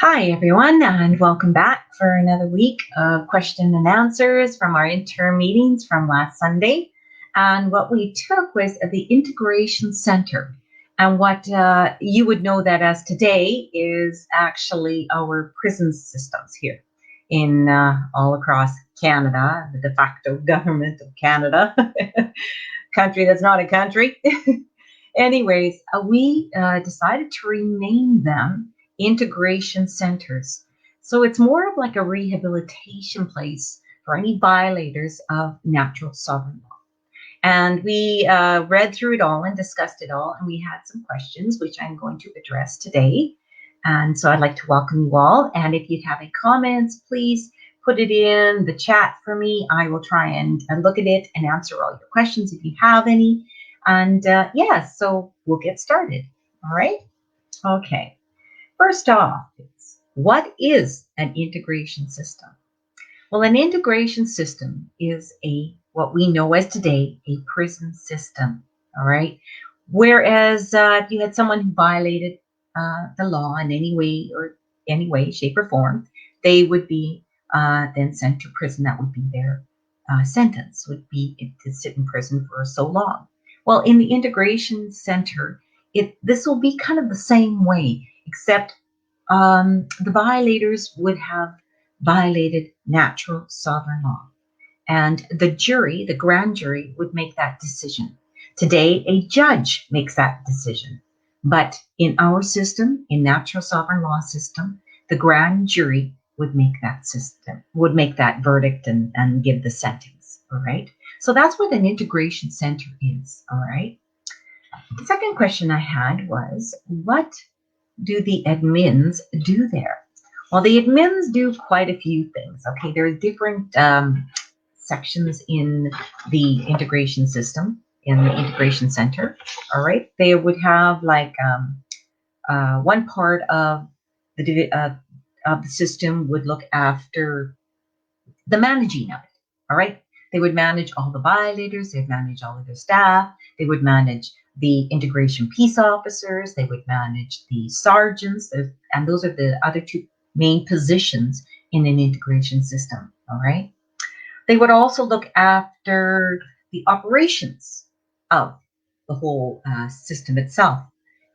Hi, everyone, and welcome back for another week of question and answers from our interim meetings from last Sunday. And what we took was the Integration Center. And what you would know that as today is actually our prison systems here in all across Canada, the de facto government of Canada, country that's not a country. Anyways, we decided to rename them integration centers. So it's more of like a rehabilitation place for any violators of natural sovereign law. And we read through it all and discussed it all, and we had some questions which I'm going to address today. And so I'd like to welcome you all. And if you have any comments, please put it in the chat for me. I will try and look at it and answer all your questions if you have any. And so we'll get started. All right. Okay. First off, what is an integration system? Well, an integration system is what we know as today a prison system. All right. Whereas if you had someone who violated the law in any way, shape, or form, they would be then sent to prison. That would be their sentence, would be to sit in prison for so long. Well, in the integration center, this will be kind of the same way, except the violators would have violated natural sovereign law. And the grand jury, would make that decision. Today, a judge makes that decision. But in our system, in natural sovereign law system, the grand jury would make that verdict and give the sentence. All right. So that's what an integration center is. All right. The second question I had was, what do the admins do there? Well, the admins do quite a few things. Okay, there are different sections in the integration system, in the integration center. All right, they would have like one part of the system would look after the managing of it. All right, they would manage all the violators. They'd manage all of their staff. They would manage the integration peace officers. They would manage the sergeants, and those are the other two main positions in an integration system. All right. They would also look after the operations of the whole system itself.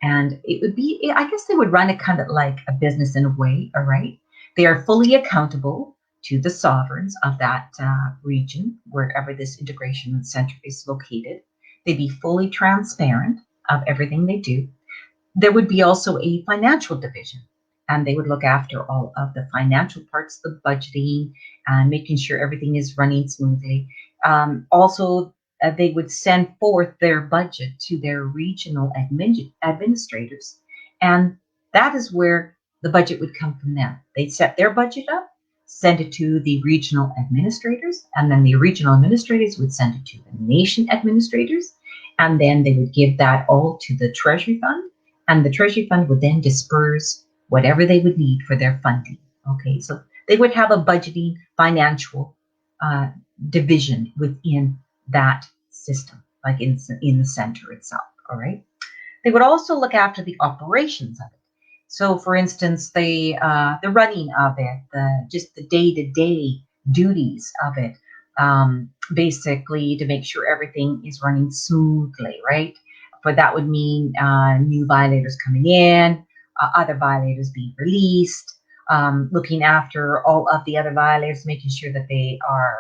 And it would be, I guess they would run it kind of like a business in a way, all right? They are fully accountable to the sovereigns of that region, wherever this integration center is located. They'd be fully transparent of everything they do. There would be also a financial division, and they would look after all of the financial parts, the budgeting, and making sure everything is running smoothly. They would send forth their budget to their regional administrators, and that is where the budget would come from them. They'd set their budget up, send it to the regional administrators, and then the regional administrators would send it to the nation administrators, and then they would give that all to the treasury fund, and the treasury fund would then disperse whatever they would need for their funding. Okay, so they would have a budgeting financial division within that system, like in the center itself. All right. They would also look after the operations of it. So, for instance, the running of it, just the day-to-day duties of it, basically to make sure everything is running smoothly, right? But that would mean new violators coming in, other violators being released, looking after all of the other violators, making sure that they are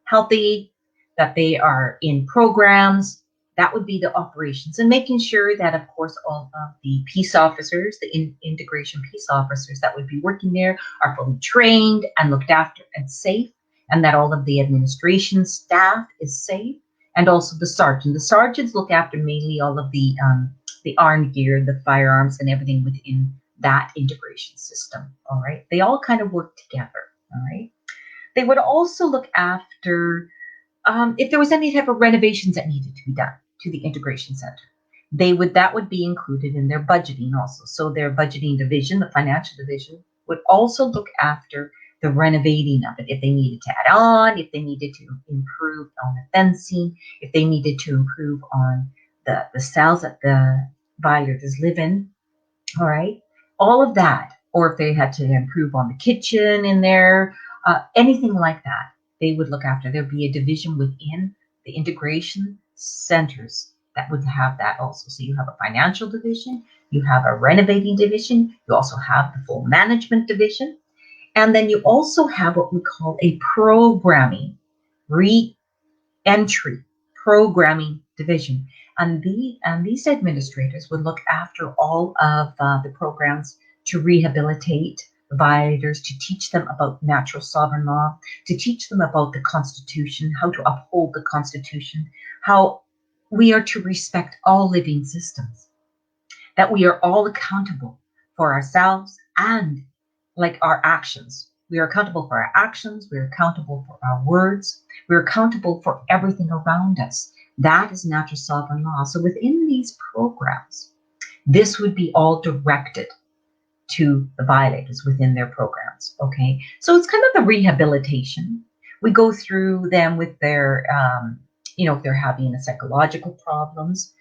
healthy, that they are in programs. That would be the operations, and making sure that, of course, all of the peace officers, the integration peace officers that would be working there, are fully trained and looked after and safe, and that all of the administration staff is safe, and also the sergeant. The sergeants look after mainly all of the armed gear, the firearms, and everything within that integration system. All right, they all kind of work together. All right, they would also look after if there was any type of renovations that needed to be done to the integration center. That would be included in their budgeting also. So their budgeting division, the financial division, would also look after the renovating of it. If they needed to add on, if they needed to improve on the fencing, if they needed to improve on the cells that the violators live in. All right. All of that or if they had to improve on the kitchen in there, anything like that, they would look after. There'd be a division within the integration centers that would have that also. So you have a financial division, you have a renovating division, you also have the full management division, and then you also have what we call a programming re-entry programming division. And these administrators would look after all of the programs to rehabilitate the violators, to teach them about natural sovereign law, to teach them about the Constitution, how to uphold the Constitution, how we are to respect all living systems, that we are all accountable for ourselves and like our actions. We are accountable for our actions. We are accountable for our words. We're accountable for everything around us. That is natural sovereign law. So within these programs, this would be all directed to the violators within their programs. Okay. So it's kind of the rehabilitation. We go through them with their, if they're having psychological problems,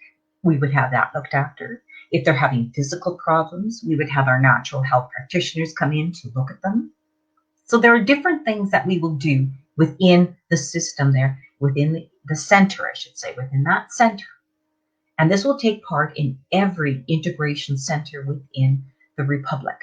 we would have that looked after. If they're having physical problems, we would have our natural health practitioners come in to look at them. So there are different things that we will do within the system there, within the center, I should say, within that center. And this will take part in every integration center within the Republic.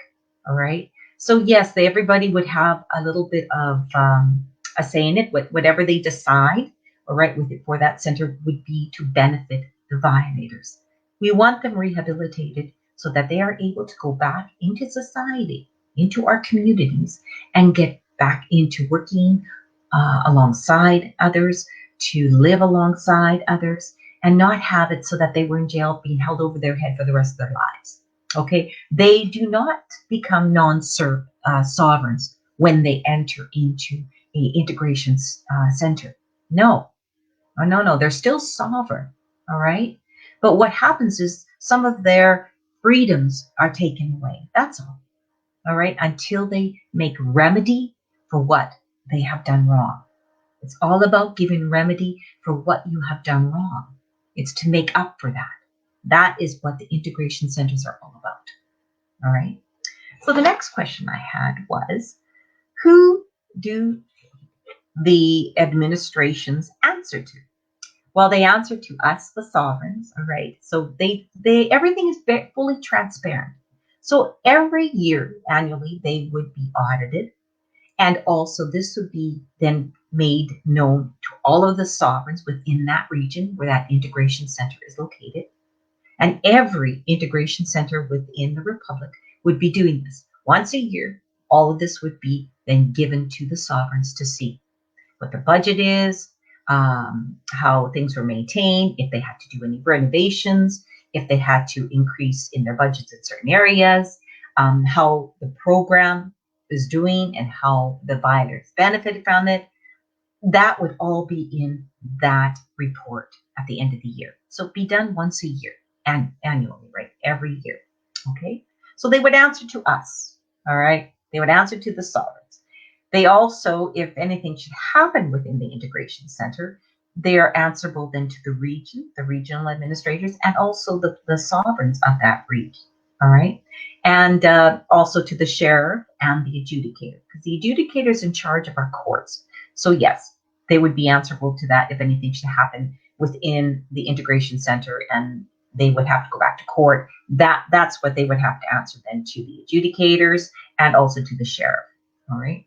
All right. So yes, everybody would have a little bit of a say in it. Whatever they decide, all right, with it for that center would be to benefit the violators. We want them rehabilitated so that they are able to go back into society, into our communities, and get back into working alongside others, to live alongside others, and not have it so that they were in jail being held over their head for the rest of their lives. Okay, they do not become non-sovereigns when they enter into a integration center. No, they're still sovereign. All right, but what happens is some of their freedoms are taken away. That's all. All right, until they make remedy for what they have done wrong. It's all about giving remedy for what you have done wrong. It's to make up for that. That is what the integration centers are all about. All right. So the next question I had was, who do the administrations answer to? Well, they answer to us, the sovereigns. All right. So they everything is fully transparent. So every year, annually, they would be audited. And also this would be then made known to all of the sovereigns within that region where that integration center is located. And every integration center within the Republic would be doing this. Once a year, all of this would be then given to the sovereigns to see what the budget is, how things were maintained, if they had to do any renovations, if they had to increase in their budgets in certain areas, how the program is doing and how the violators benefited from it. That would all be in that report at the end of the year. So it'd be done once a year and annually, right? Every year. Okay. So they would answer to us. All right. They would answer to the sovereigns. They also, if anything should happen within the integration center, they are answerable then to the region, the regional administrators, and also the sovereigns of that region. All right. And also to the sheriff and the adjudicator, because the adjudicator is in charge of our courts. So yes, they would be answerable to that if anything should happen within the integration center and they would have to go back to court. That's what they would have to answer then to the adjudicators and also to the sheriff. All right.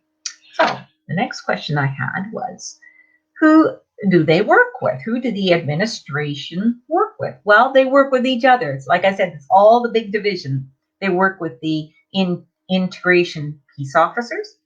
So the next question I had was, who do they work with? Who do the administration work with? Well, they work with each other. It's like I said, it's all the big division. They work with the integration peace officers.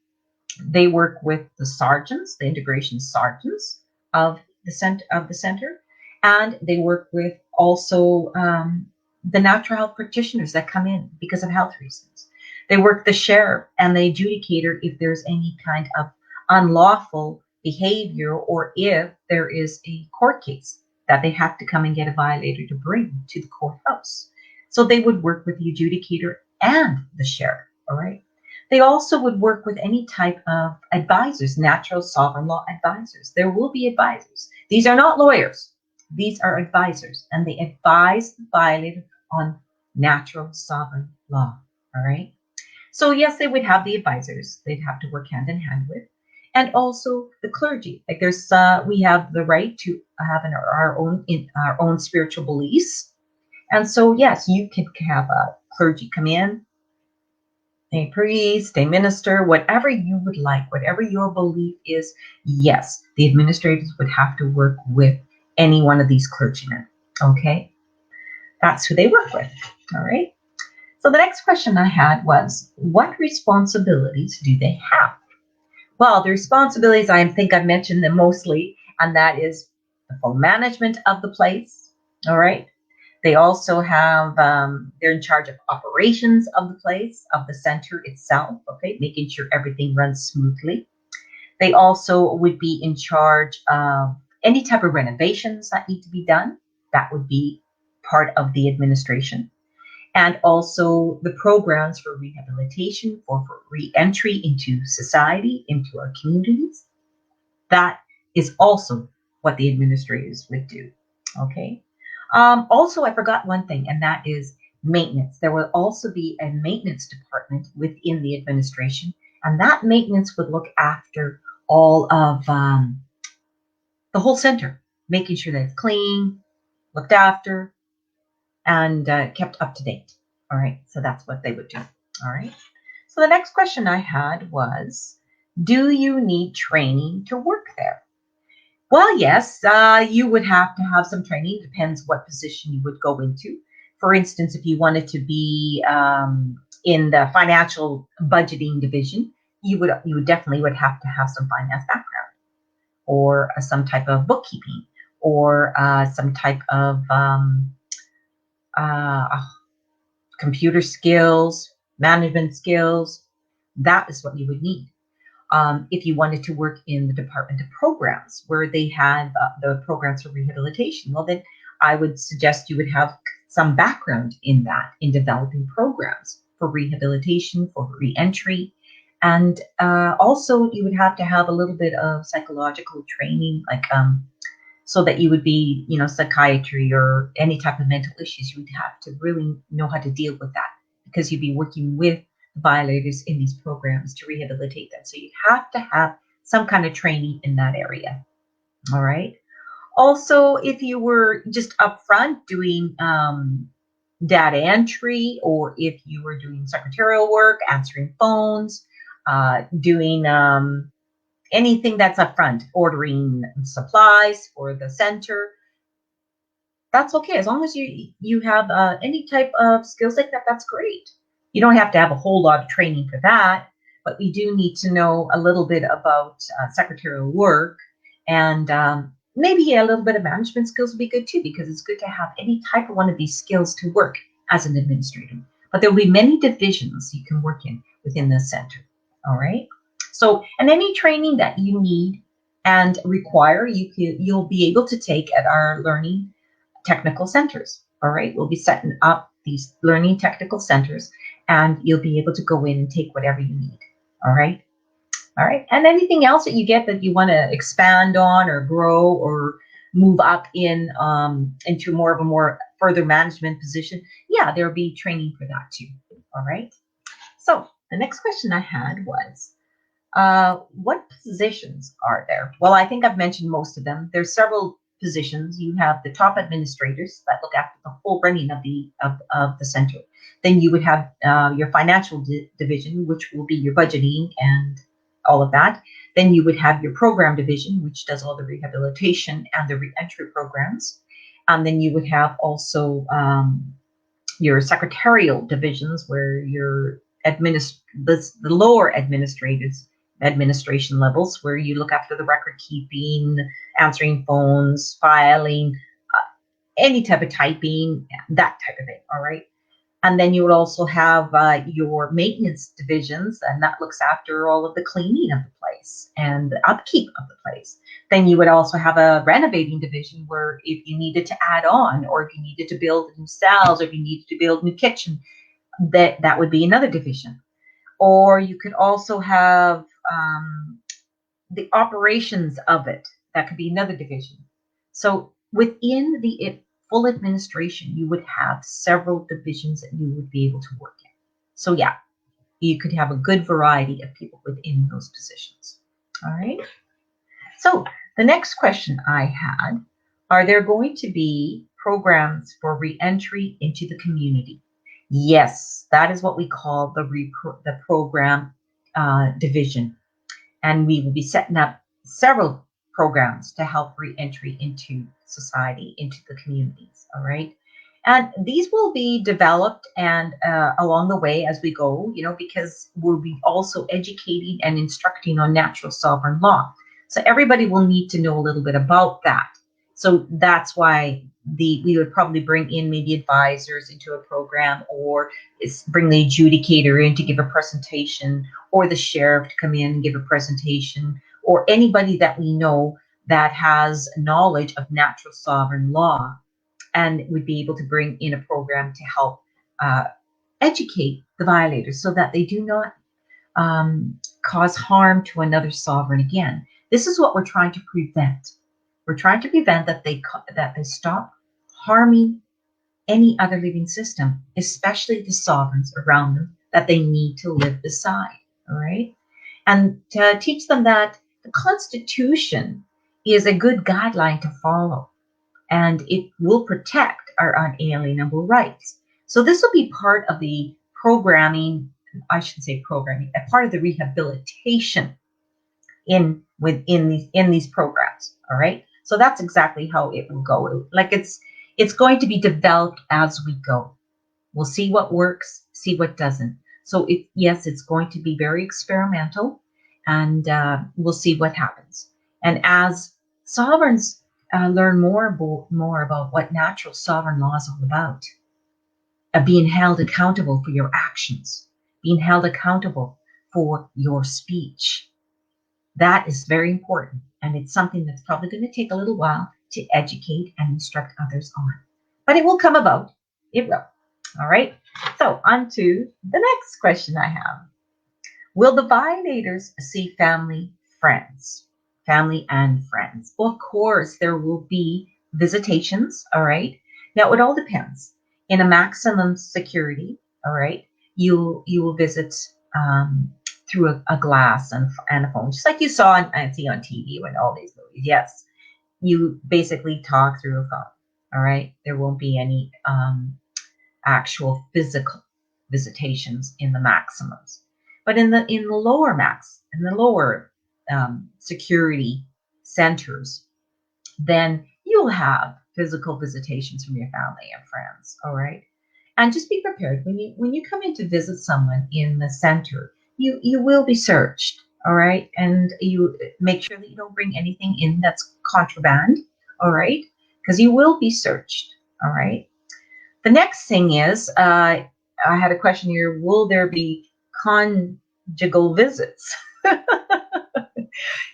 They work with the sergeants, the integration sergeants of the center, and they work with also the natural health practitioners that come in because of health reasons. They work the sheriff and the adjudicator if there's any kind of unlawful behavior or if there is a court case that they have to come and get a violator to bring to the courthouse. So they would work with the adjudicator and the sheriff, all right? They also would work with any type of advisors, natural sovereign law advisors. There will be advisors. These are not lawyers. These are advisors, and they advise the violator on natural sovereign law, all right? So yes, they would have the advisors they'd have to work hand in hand with, and also the clergy. Like there's we have the right to have our own spiritual beliefs, and so yes, you could have a clergy come in, a priest, a minister, whatever you would like, whatever your belief is. Yes, the administrators would have to work with any one of these clergymen. Okay, that's who they work with. All right. So the next question I had was, what responsibilities do they have? Well, the responsibilities, I think I've mentioned them mostly, and that is the full management of the place. All right. They also have, they're in charge of operations of the place, of the center itself, okay, making sure everything runs smoothly. They also would be in charge of any type of renovations that need to be done. That would be part of the administration. And also the programs for rehabilitation or for re-entry into society, into our communities. That is also what the administrators would do. Okay. Also, I forgot one thing, and that is maintenance. There will also be a maintenance department within the administration, and that maintenance would look after all of the whole center, making sure that it's clean, looked after, and kept up to date. All right, so that's what they would do. All right. So the next question I had was, do you need training to work there? Well, yes, you would have to have some training. Depends what position you would go into. For instance, if you wanted to be in the financial budgeting division, you would definitely would have to have some finance background, or some type of bookkeeping, or some type of uh, computer skills, management skills. That is what you would need. If you wanted to work in the Department of Programs, where they had the programs for rehabilitation, well, then I would suggest you would have some background in that, in developing programs for rehabilitation, for reentry. And also, you would have to have a little bit of psychological training, like so that you would be, psychiatry or any type of mental issues. You would have to really know how to deal with that, because you'd be working with violators in these programs to rehabilitate them. So you have to have some kind of training in that area. All right. Also, if you were just upfront doing data entry, or if you were doing secretarial work, answering phones, doing anything that's upfront, ordering supplies for the center, that's okay. As long as you have any type of skills like that, that's great. You don't have to have a whole lot of training for that, but we do need to know a little bit about secretarial work, and maybe a little bit of management skills would be good too, because it's good to have any type of one of these skills to work as an administrator. But there will be many divisions you can work in within the center. All right. So, and any training that you need and require, you'll be able to take at our learning technical centers. All right, we'll be setting up these learning technical centers, and you'll be able to go in and take whatever you need. All right. All right. And anything else that you get that you want to expand on or grow or move up in into more further management position, yeah, there'll be training for that too. All right. So the next question I had was, what positions are there? Well, I think I've mentioned most of them. There's several positions. You have the top administrators that look after the whole running of the center. Then you would have your financial division, which will be your budgeting and all of that. Then you would have your program division, which does all the rehabilitation and the reentry programs. And then you would have also your secretarial divisions, where your the lower administration levels, where you look after the record keeping, answering phones, filing, any type of typing, that type of thing. All right. And then you would also have your maintenance divisions, and that looks after all of the cleaning of the place and the upkeep of the place. Then you would also have a renovating division, where if you needed to add on, or if you needed to build new cells, or if you needed to build a new kitchen, that would be another division. Or you could also have the operations of it. That could be another division. So within the full administration, you would have several divisions that you would be able to work in. So yeah, you could have a good variety of people within those positions. All right. So the next question I had, are there going to be programs for reentry into the community? Yes, that is what we call the program division. And we will be setting up several programs to help reentry into society, into the communities. All right. And these will be developed and along the way as we go, because we'll be also educating and instructing on natural sovereign law. So everybody will need to know a little bit about that. So that's why we would probably bring in maybe advisors into a program, or bring the adjudicator in to give a presentation, or the sheriff to come in and give a presentation, or anybody that we know that has knowledge of natural sovereign law and would be able to bring in a program to help educate the violators so that they do not cause harm to another sovereign again. This is what we're trying to prevent. We're trying to prevent that they stop harming any other living system, especially the sovereigns around them that they need to live beside. All right. And to teach them that the Constitution is a good guideline to follow, and it will protect our unalienable rights. So this will be part of the programming, I should say programming, a part of the rehabilitation within these programs. All right. So that's exactly how it will go. Like it's going to be developed as we go. We'll see what works, see what doesn't. So yes, it's going to be very experimental, and we'll see what happens. And as sovereigns learn more about what natural sovereign law is all about, being held accountable for your actions, being held accountable for your speech, that is very important. And it's something that's probably going to take a little while to educate and instruct others on. But it will come about. It will. All right. So on to the next question I have. Will the violators see family and friends? Well, of course, there will be visitations. All right. Now, it all depends. In a maximum security, all right, you will visit through a glass and a phone, just like you saw and see on TV when all these movies. Yes, you basically talk through a phone. All right. There won't be any actual physical visitations in the maximums, but in the lower security centers, then you'll have physical visitations from your family and friends. All right. And just be prepared when you come in to visit someone in the center, you will be searched. All right. And you make sure that you don't bring anything in that's contraband. All right. Because you will be searched. All right. The next thing is, I had a question here. Will there be conjugal visits?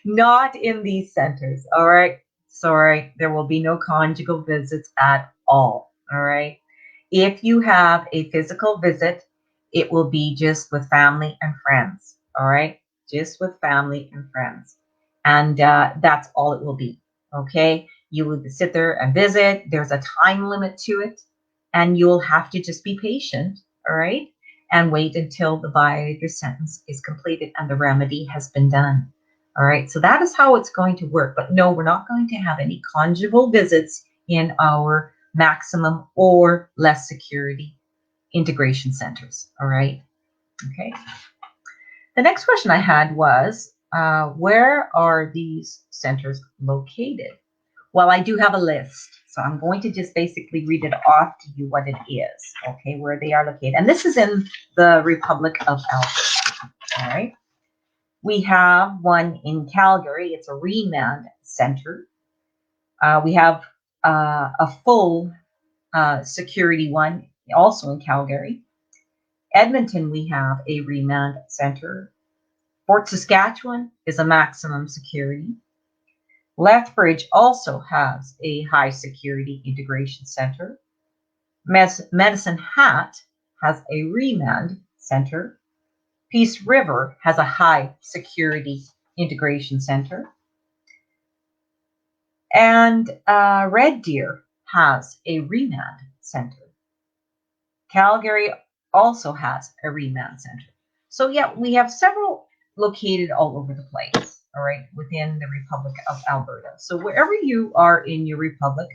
Not in these centers. All right. Sorry, there will be no conjugal visits at all. All right. If you have a physical visit, it will be just with family and friends. All right. Just with family and friends. And that's all it will be. Okay. You will sit there and visit. There's a time limit to it. And you'll have to just be patient. All right. And wait until the violator sentence is completed and the remedy has been done. All right, so that is how it's going to work. But no, we're not going to have any conjugal visits in our maximum or less security integration centers. All right, okay. The next question I had was, where are these centers located? Well, I do have a list. So I'm going to just basically read it off to you what it is, okay, where they are located. And this is in the Republic of Alberta, all right? We have one in Calgary. It's a remand center. We have a full security one also in Calgary. Edmonton, we have a remand center. Fort Saskatchewan is a maximum security. Lethbridge also has a high security integration center. Medicine Hat has a remand center. Peace River has a high security integration center. And Red Deer has a remand center. Calgary also has a remand center. So yeah, we have several located all over the place, all right, within the Republic of Alberta. So wherever you are in your republic,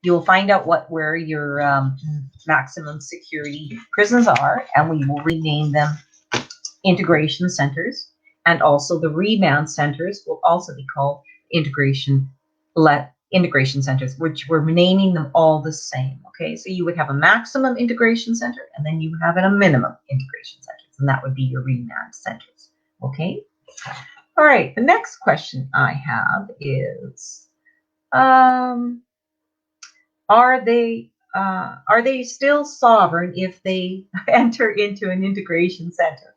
you'll find out where your maximum security prisons are, and we will rename them integration centers. And also the remand centers will also be called integration centers, which we're naming them all the same. Okay, so you would have a maximum integration center, and then you have a minimum integration centers, and that would be your remand centers. Okay. All right. The next question I have is, are they still sovereign if they enter into an integration center?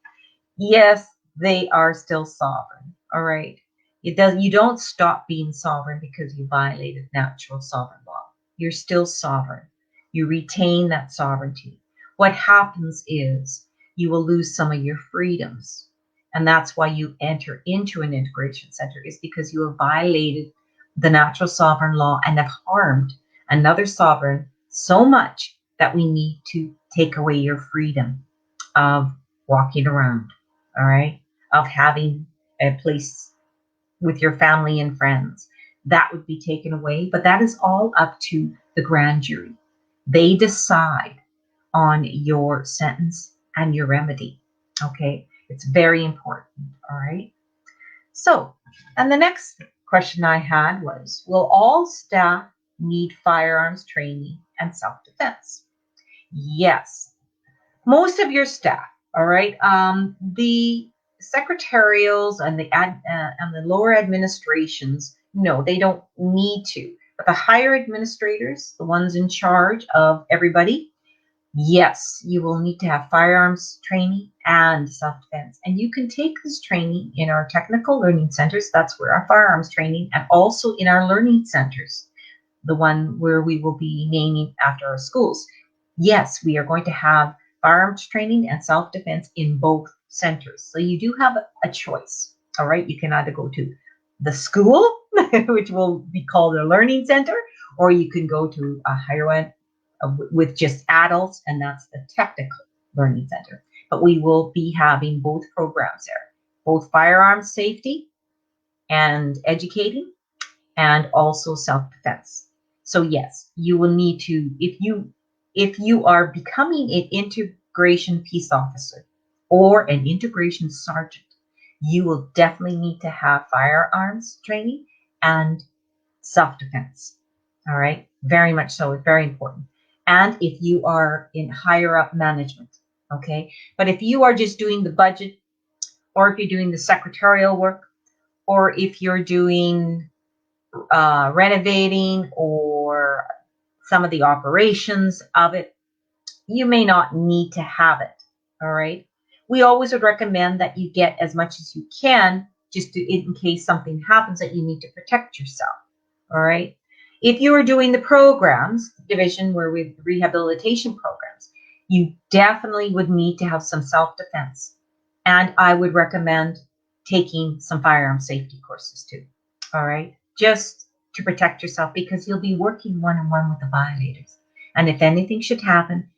Yes, they are still sovereign. All right. You don't stop being sovereign because you violated natural sovereign law. You're still sovereign. You retain that sovereignty. What happens is you will lose some of your freedoms. And that's why you enter into an integration center, is because you have violated the natural sovereign law and have harmed another sovereign so much that we need to take away your freedom of walking around, all right, of having a place with your family and friends. That would be taken away, but that is all up to the grand jury. They decide on your sentence and your remedy. Okay, it's very important. All right. So, and the next question I had was, will all staff need firearms training and self-defense? Yes, most of your staff. All right. The secretarials and the lower administrations, no, they don't need to. But the higher administrators, the ones in charge of everybody, yes, you will need to have firearms training and self-defense. And you can take this training in our technical learning centers. That's where our firearms training, and also in our learning centers, the one where we will be naming after our schools. Yes, we are going to have firearms training and self-defense in both centers. So you do have a choice. All right. You can either go to the school, which will be called a learning center, or you can go to a higher one with just adults, and that's the technical learning center. But we will be having both programs there, both firearms safety and educating, and also self-defense. So yes, you will need to, if you are becoming an integration peace officer or an integration sergeant, you will definitely need to have firearms training and self-defense. All right, very much so. It's very important. And if you are in higher up management, okay. But if you are just doing the budget, or if you're doing the secretarial work, or if you're doing renovating or some of the operations of it, you may not need to have it. All right. We always would recommend that you get as much as you can, just in case something happens that you need to protect yourself. All right. If you are doing the programs division where with rehabilitation programs, you definitely would need to have some self-defense. And I would recommend taking some firearm safety courses too. All right. Just to protect yourself, because you'll be working one-on-one with the violators. And if anything should happen,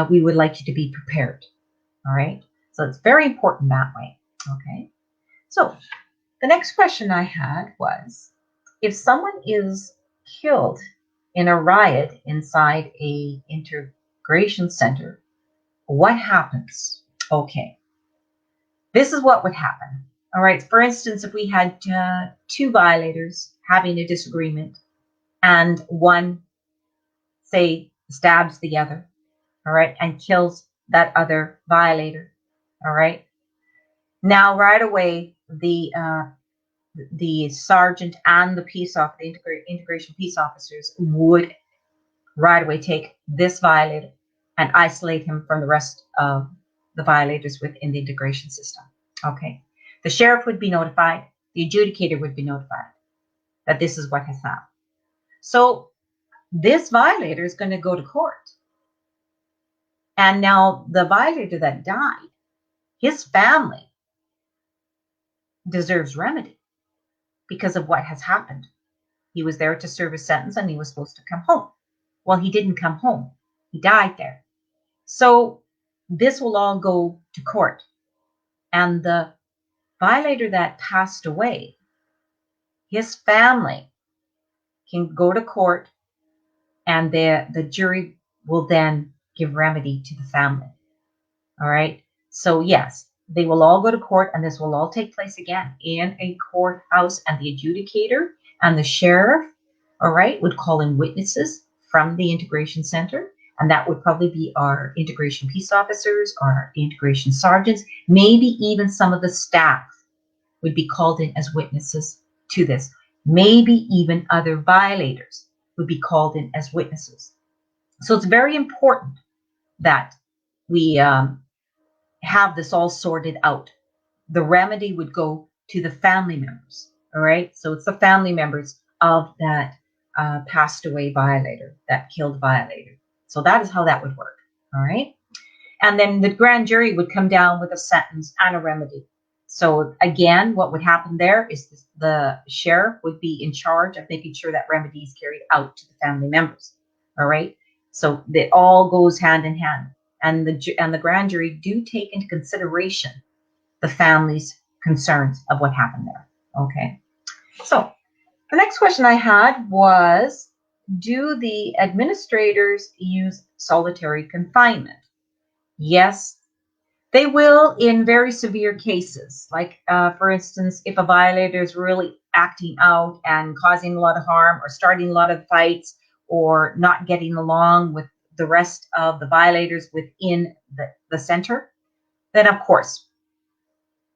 we would like you to be prepared. All right. So it's very important that way. Okay. So the next question I had was, if someone is killed in a riot inside a integration center, what happens? Okay. This is what would happen. All right. For instance, if we had two violators having a disagreement and one, say, stabs the other, all right, and kills that other violator, all right. Now, right away, the sergeant and the integration peace officers would right away take this violator and isolate him from the rest of the violators within the integration system. Okay. The sheriff would be notified. The adjudicator would be notified that this is what has happened. So this violator is going to go to court. And now the violator that died, his family deserves remedy because of what has happened. He was there to serve his sentence and he was supposed to come home. Well, he didn't come home. He died there. So this will all go to court. and the violator that passed away, his family can go to court, and the jury will then give remedy to the family. All right. So yes, they will all go to court, and this will all take place again in a courthouse, and the adjudicator and the sheriff, all right, would call in witnesses from the integration center. And that would probably be our integration peace officers, our integration sergeants, maybe even some of the staff would be called in as witnesses to this. Maybe even other violators would be called in as witnesses. So it's very important that we have this all sorted out. The remedy would go to the family members. All right. So it's the family members of that passed away violator, that killed violator. So that is how that would work. All right. And then the grand jury would come down with a sentence and a remedy. So again, what would happen there is the sheriff would be in charge of making sure that remedy is carried out to the family members. All right. So it all goes hand in hand. And the grand jury do take into consideration the family's concerns of what happened there. Okay. So the next question I had was, do the administrators use solitary confinement? Yes, they will in very severe cases. Like, for instance, if a violator is really acting out and causing a lot of harm or starting a lot of fights or not getting along with the rest of the violators within the center, then of course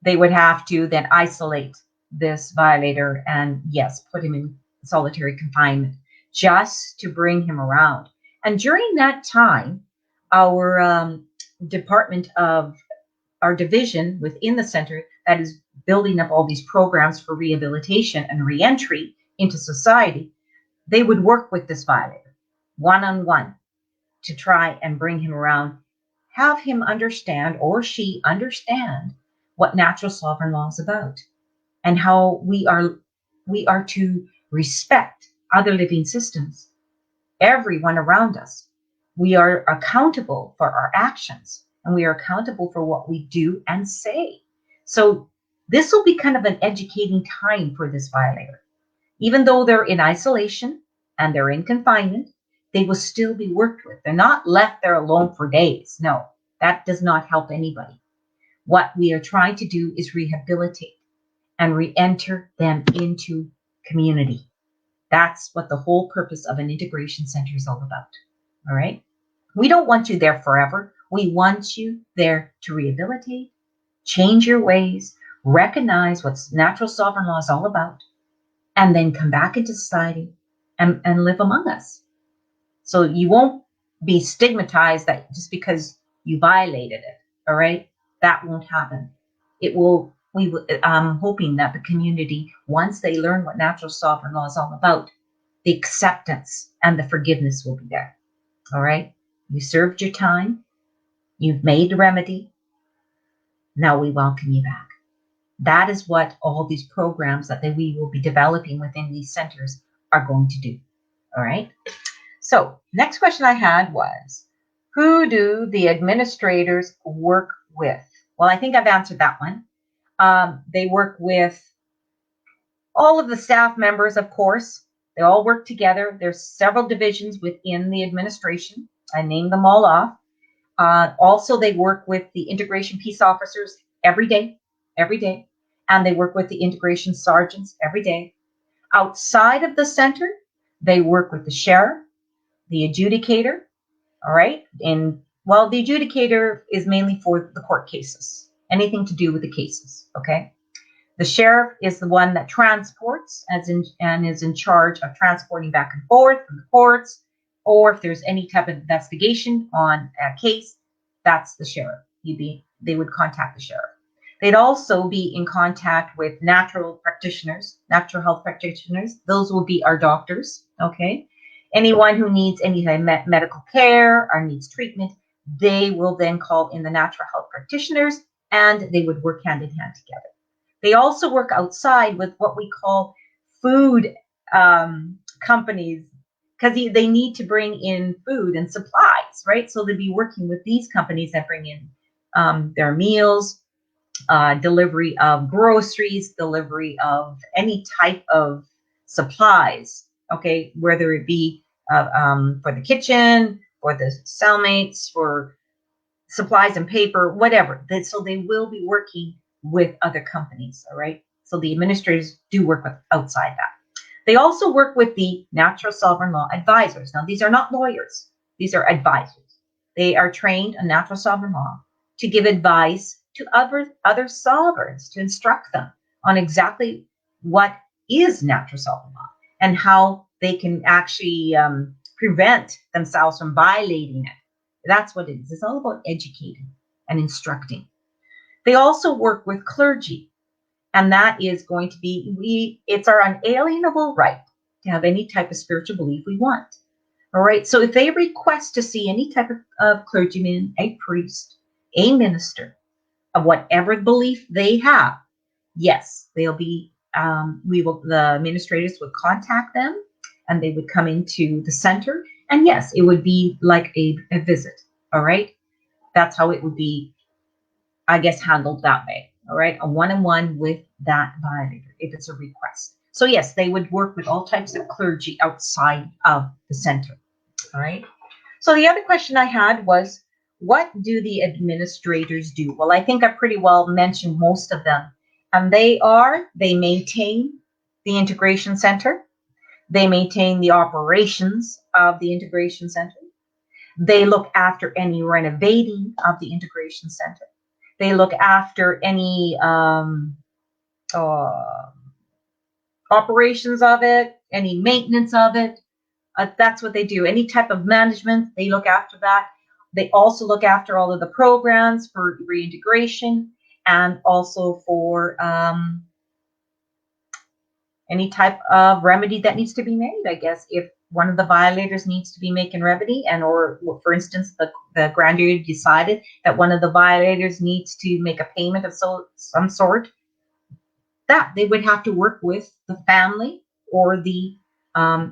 they would have to then isolate this violator and, yes, put him in solitary confinement just to bring him around. And during that time, our department of our division within the center that is building up all these programs for rehabilitation and reentry into society, they would work with this violator one-on-one to try and bring him around, have him understand, or she understand, what natural sovereign law is about and how we are to respect other living systems, everyone around us. We are accountable for our actions, and we are accountable for what we do and say. So this will be kind of an educating time for this violator. Even though they're in isolation and they're in confinement, they will still be worked with. They're not left there alone for days. No, that does not help anybody. What we are trying to do is rehabilitate and re-enter them into community. That's what the whole purpose of an integration center is all about. All right. We don't want you there forever. We want you there to rehabilitate, change your ways, recognize what natural sovereign law is all about, and then come back into society and live among us. So you won't be stigmatized that just because you violated it. All right. That won't happen. I'm hoping that the community, once they learn what natural sovereign law is all about, the acceptance and the forgiveness will be there. All right. You served your time. You've made the remedy. Now we welcome you back. That is what all these programs that we will be developing within these centers are going to do. All right. So next question I had was, who do the administrators work with? Well, I think I've answered that one. They work with all of the staff members, of course. They all work together. There's several divisions within the administration. I named them all off. Also, they work with the integration peace officers every day, and they work with the integration sergeants every day. Outside of the center, they work with the sheriff, the adjudicator, all right? And well, the adjudicator is mainly for the court cases, anything to do with the cases, okay? The sheriff is the one that transports and is in charge of transporting back and forth from the courts, or if there's any type of investigation on a case, that's the sheriff. They would contact the sheriff. They'd also be in contact with natural health practitioners. Those will be our doctors, okay? Anyone who needs any medical care or needs treatment, they will then call in the natural health practitioners, and they would work hand in hand together. They also work outside with what we call food companies, because they need to bring in food and supplies, right? So they'd be working with these companies that bring in their meals, delivery of groceries, delivery of any type of supplies, okay, whether it be for the kitchen, for the cellmates, for supplies and paper, whatever. So they will be working with other companies, all right? So the administrators do work with outside that. They also work with the natural sovereign law advisors. Now, these are not lawyers. These are advisors. They are trained in natural sovereign law to give advice to other sovereigns, to instruct them on exactly what is natural sovereign law and how they can actually prevent themselves from violating it. That's what it is. It's all about educating and instructing. They also work with clergy, and that is going to be, it's our unalienable right to have any type of spiritual belief we want. All right. So if they request to see any type of clergyman, a priest, a minister of whatever belief they have, yes, they'll be, the administrators would contact them and they would come into the center. And yes, it would be like a visit. All right. That's how it would be, I guess, handled that way. All right. A one-on-one with that violator if it's a request. So yes, they would work with all types of clergy outside of the center. All right. So the other question I had was, what do the administrators do? Well, I think I pretty well mentioned most of them. And they maintain the integration center. They maintain the operations of the integration center. They look after any renovating of the integration center. They look after any operations of it, any maintenance of it. That's what they do. Any type of management, they look after that. They also look after all of the programs for reintegration and also for any type of remedy that needs to be made, I guess. If one of the violators needs to be making remedy, and or for instance, the grand jury decided that one of the violators needs to make a payment of some sort, that they would have to work with the family or the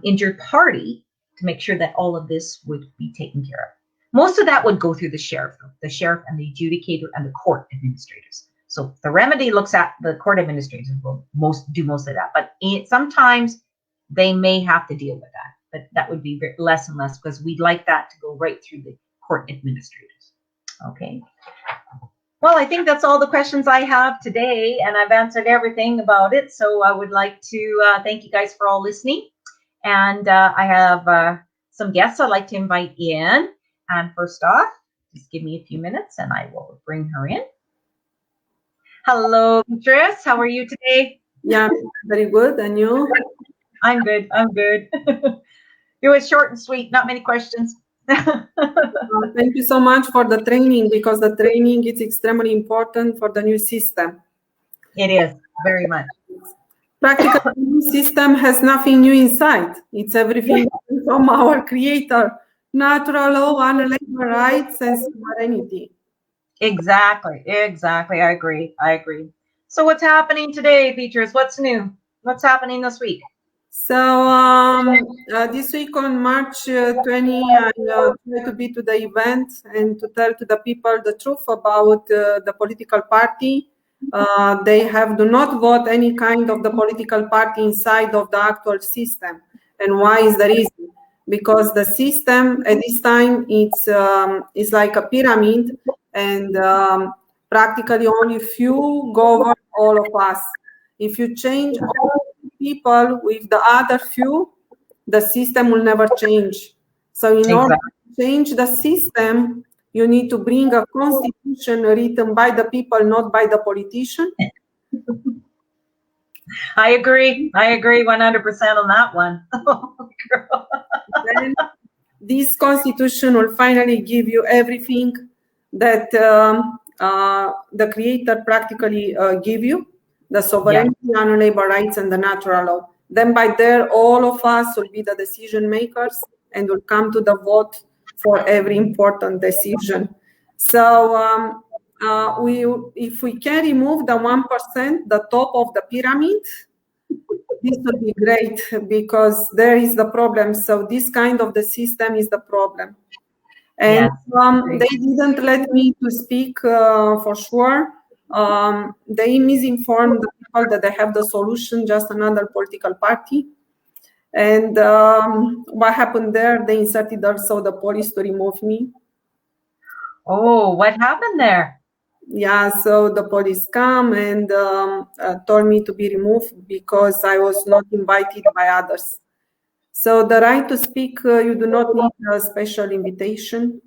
injured party to make sure that all of this would be taken care of. Most of that would go through the sheriff and the adjudicator and the court administrators. So the remedy looks at the court administrators will do most of that, but sometimes they may have to deal with that, but that would be less and less because we'd like that to go right through the court administrators. Okay. Well, I think that's all the questions I have today, and I've answered everything about it. So I would like to thank you guys for all listening. And I have some guests I'd like to invite in. And first off, just give me a few minutes and I will bring her in. Hello, Beatrice. How are you today? Yeah, very good. And you? I'm good. I'm good. It was short and sweet. Not many questions. Thank you so much for the training, because the training is extremely important for the new system. It is, very much. Practically, the new system has nothing new inside. It's everything from our creator, natural law, unalienable rights, and sovereignty. Exactly. I agree. So what's happening today, Beatrice? What's new? What's happening this week? So this week on March 20, I try to be to the event and to tell to the people the truth about the political party. They do not vote any kind of the political party inside of the actual system. And why is the reason? Because the system at this time it's like a pyramid, and practically only few govern all of us. If you change all people with the other few, the system will never change. So in order to change the system, you need to bring a constitution written by the people, not by the politician. I agree 100% on that one. Then this constitution will finally give you everything that the creator practically give you, the sovereignty, unalienable rights, and the natural law. Then by there, all of us will be the decision makers and will come to the vote for every important decision. So if we can remove the 1%, the top of the pyramid, this would be great, because there is the problem. So this kind of the system is the problem. And they didn't let me to speak for sure They misinform the people that they have the solution, just another political party. And what happened there? They inserted also the police to remove me. Oh, what happened there? Yeah, so the police come and told me to be removed because I was not invited by others. So the right to speak, you do not need a special invitation.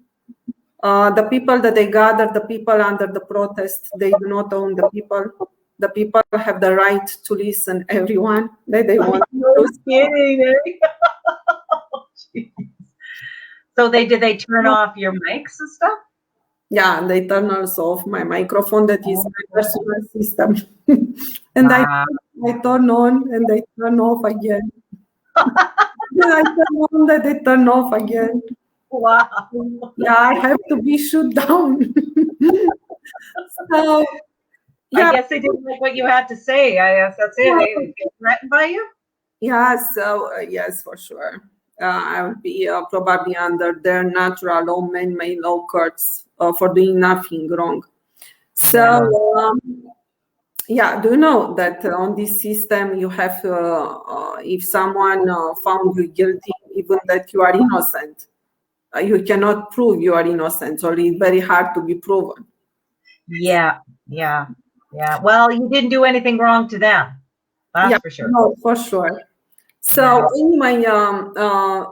The people that they gather, the people under the protest, they do not own the people. The people have the right to listen everyone that they want. No kidding. So did they turn off your mics and stuff? Yeah, and they turn also off my microphone. That is my personal system. And Wow. I turn on and they turn off again. Then I turn on that they turn off again. Wow. Yeah, I have to be shut down. So, yeah. I guess they didn't like what you had to say. I guess that's it. They get threatened by you? Yeah, so yes, for sure. I would be probably under their natural law, man-made law courts for doing nothing wrong. So, yeah, do you know that on this system you have, if someone found you guilty, even that you are innocent, you cannot prove you are innocent, or it's very hard to be proven. Yeah. Well, you didn't do anything wrong to them. That's for sure. No, for sure. So anyway,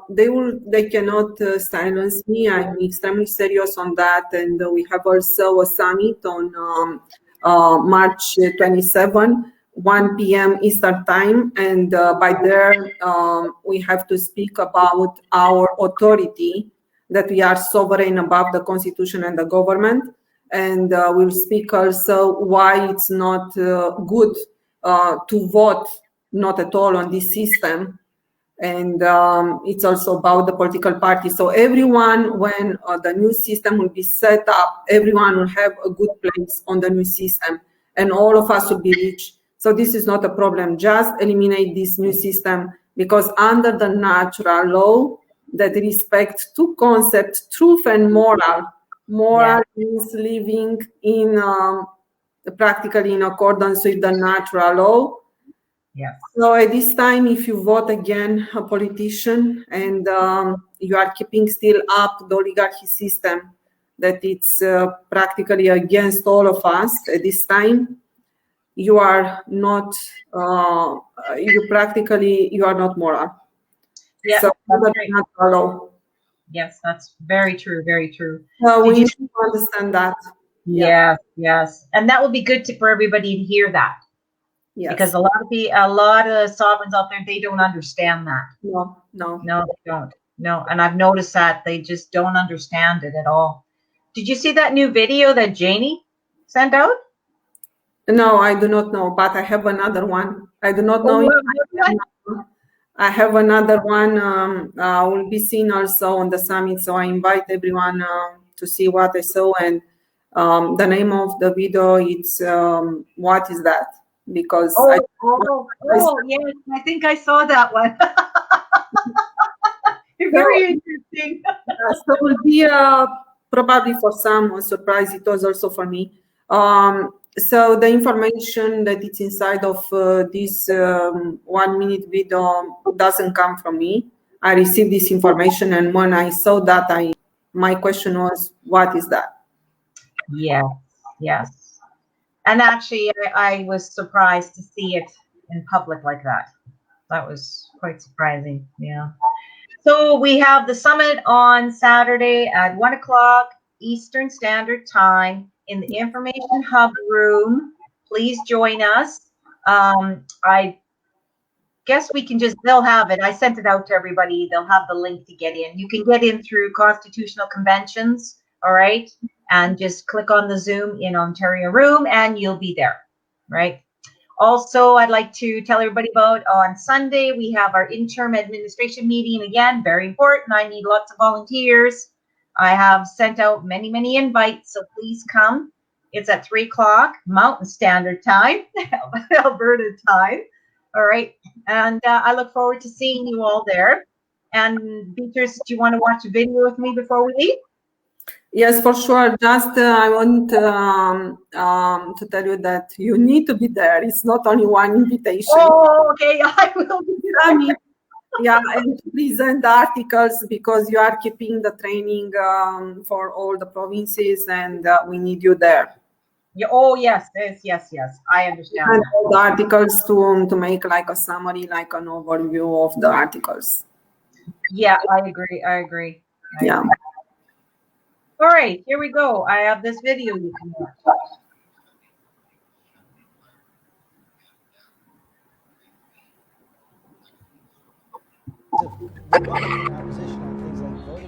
they cannot silence me. I'm extremely serious on that, and we have also a summit on March 27, 1 p.m. Eastern time, and by there we have to speak about our authority, that we are sovereign above the constitution and the government, and we'll speak also why it's not good to vote not at all on this system. And it's also about the political party. So everyone, when the new system will be set up, everyone will have a good place on the new system, and all of us will be rich. So this is not a problem. Just eliminate this new system, because under the natural law that respects two concepts, truth and moral. Moral is living in practically in accordance with the natural law. Yeah. So at this time, if you vote again a politician and you are keeping still up the oligarchy system, that it's practically against all of us at this time, you are not you are not moral. Yeah. So natural law. Yes, that's very true. Very true. So we need to understand that. Yes. And that will be good for everybody to hear that. Yes. Because a lot of sovereigns out there, they don't understand that. No, they don't. No, and I've noticed that they just don't understand it at all. Did you see that new video that Janie sent out? No, I do not know, but I have another one. I do not know. I have another one. Will be seen also on the summit, so I invite everyone to see what I saw. And the name of the video, it's what is that? Because yes, I think I saw that one. Very interesting. So it will be probably for some a surprise. It was also for me. So the information that it's inside of this 1 minute video doesn't come from me. I received this information, and when I saw that, my question was, what is that? Yes. And actually, I was surprised to see it in public like that. That was quite surprising. Yeah. So we have the summit on Saturday at 1 o'clock Eastern Standard Time in the Information Hub room. Please join us. I guess we can they'll have it. I sent it out to everybody. They'll have the link to get in. You can get in through Constitutional Conventions, all right? And just click on the Zoom in Ontario room and you'll be there, right? Also, I'd like to tell everybody about on Sunday, we have our interim administration meeting again, very important. I need lots of volunteers. I have sent out many invites, so please come. It's at 3 o'clock Mountain Standard Time, Alberta time. All right. And I look forward to seeing you all there. And Beatrice, do you want to watch a video with me before we leave? Yes, for sure. Just I want to tell you that you need to be there. It's not only one invitation. Oh, okay. I will be there. Yeah, and to present the articles because you are keeping the training for all the provinces, and we need you there. Yeah, oh, yes. I understand And that. all the articles to make like a summary, like an overview of the articles. Yeah, I agree. Yeah. All right, here we go. I have this video you can watch.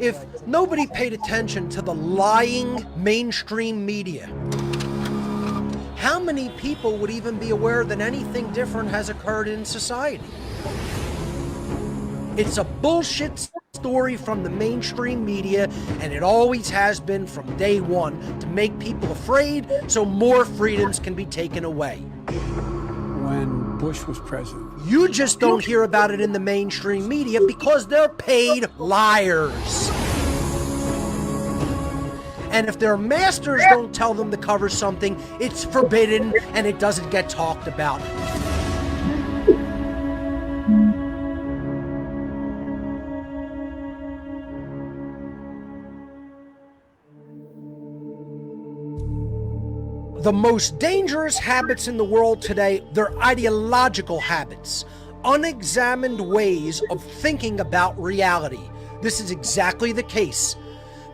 If nobody paid attention to the lying mainstream media, how many people would even be aware that anything different has occurred in society? It's a bullshit story from the mainstream media, and it always has been from day one, to make people afraid so more freedoms can be taken away. When Bush was president. You just don't hear about it in the mainstream media because they're paid liars. And if their masters don't tell them to cover something, it's forbidden and it doesn't get talked about. The most dangerous habits in the world today, they're ideological habits, unexamined ways of thinking about reality. This is exactly the case.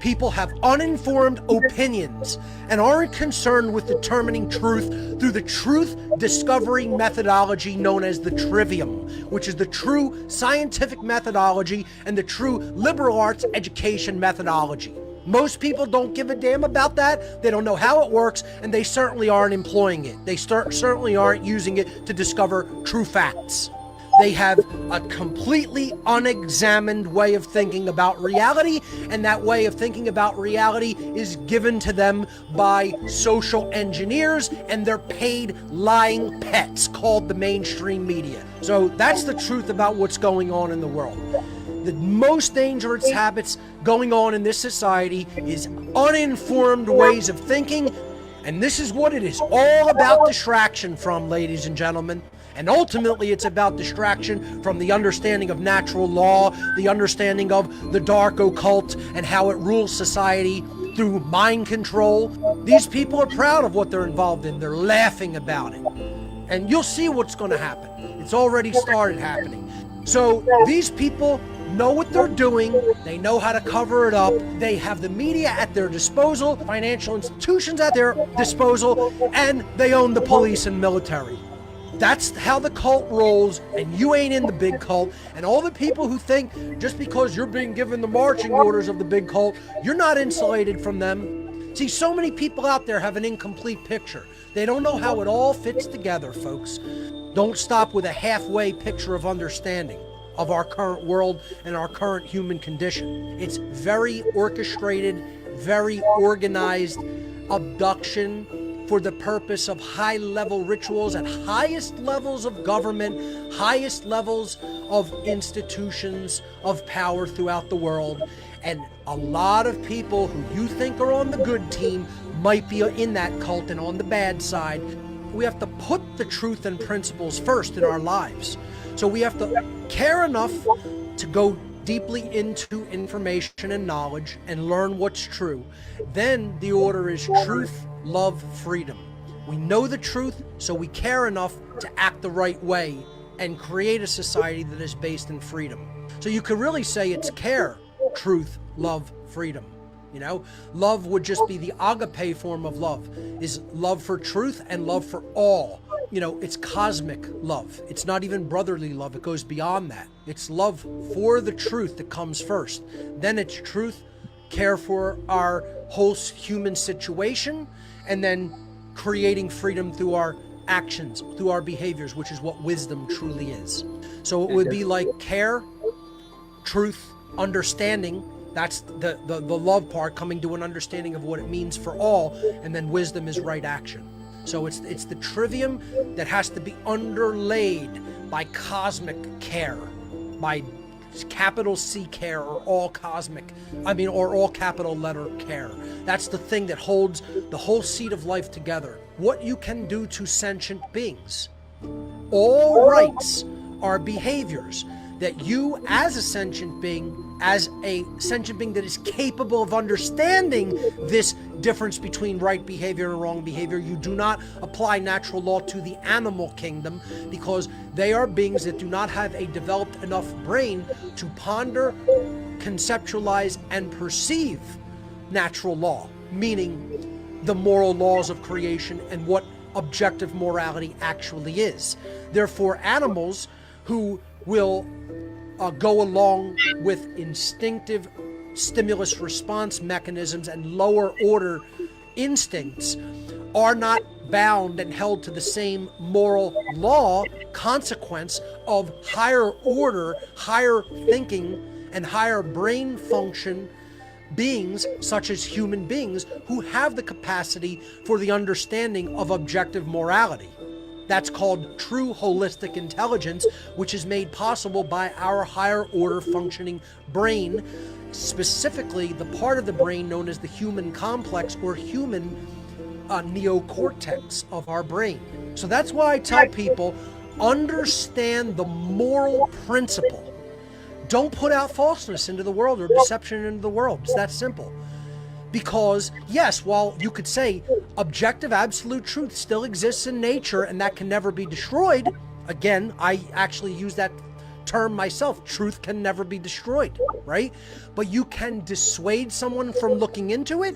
People have uninformed opinions and aren't concerned with determining truth through the truth discovery methodology known as the trivium, which is the true scientific methodology and the true liberal arts education methodology. Most people don't give a damn about that. They don't know how it works, and they certainly aren't employing it. They certainly aren't using it to discover true facts. They have a completely unexamined way of thinking about reality, and that way of thinking about reality is given to them by social engineers and their paid lying pets called the mainstream media. So that's the truth about what's going on in the world. The most dangerous habits going on in this society is uninformed ways of thinking, and this is what it is all about distraction from, ladies and gentlemen. And ultimately, it's about distraction from the understanding of natural law, the understanding of the dark occult, and how it rules society through mind control. These people are proud of what they're involved in. They're laughing about it. And you'll see what's going to happen. It's already started happening. So these people know what they're doing. They know how to cover it up. They have the media at their disposal, financial institutions at their disposal, and they own the police and military. That's how the cult rolls, and you ain't in the big cult. And all the people who think just because you're being given the marching orders of the big cult, you're not insulated from them. See, so many people out there have an incomplete picture. They don't know how it all fits together, folks. Don't stop with a halfway picture of understanding of our current world and our current human condition. It's very orchestrated, very organized abduction for the purpose of high-level rituals at highest levels of government, highest levels of institutions of power throughout the world. And a lot of people who you think are on the good team might be in that cult and on the bad side. We have to put the truth and principles first in our lives. So we have to care enough to go deeply into information and knowledge and learn what's true. Then the order is truth, love, freedom. We know the truth, so we care enough to act the right way and create a society that is based in freedom. So you could really say it's care, truth, love, freedom. You know, love would just be the agape form of love, is love for truth and love for all. You know, it's cosmic love. It's not even brotherly love. It goes beyond that. It's love for the truth that comes first. Then it's truth, care for our whole human situation, and then creating freedom through our actions, through our behaviors, which is what wisdom truly is. So it would be like care, truth, understanding. That's the love part, coming to an understanding of what it means for all, and then wisdom is right action. So it's the trivium that has to be underlaid by cosmic care, by capital C care or all capital letter care. That's the thing that holds the whole seed of life together. What you can do to sentient beings. All rights are behaviors that you as a sentient being that is capable of understanding this difference between right behavior and wrong behavior. You do not apply natural law to the animal kingdom because they are beings that do not have a developed enough brain to ponder, conceptualize, and perceive natural law, meaning the moral laws of creation and what objective morality actually is. Therefore, animals who will go along with instinctive stimulus response mechanisms and lower order instincts are not bound and held to the same moral law consequence of higher order, higher thinking, and higher brain function beings such as human beings who have the capacity for the understanding of objective morality. That's called true holistic intelligence, which is made possible by our higher order functioning brain, specifically the part of the brain known as the human complex or human neocortex of our brain. So that's why I tell people, understand the moral principle. Don't put out falseness into the world or deception into the world. It's that simple. Because, yes, while you could say objective absolute truth still exists in nature and that can never be destroyed, again, I actually use that term myself, truth can never be destroyed, right? But you can dissuade someone from looking into it,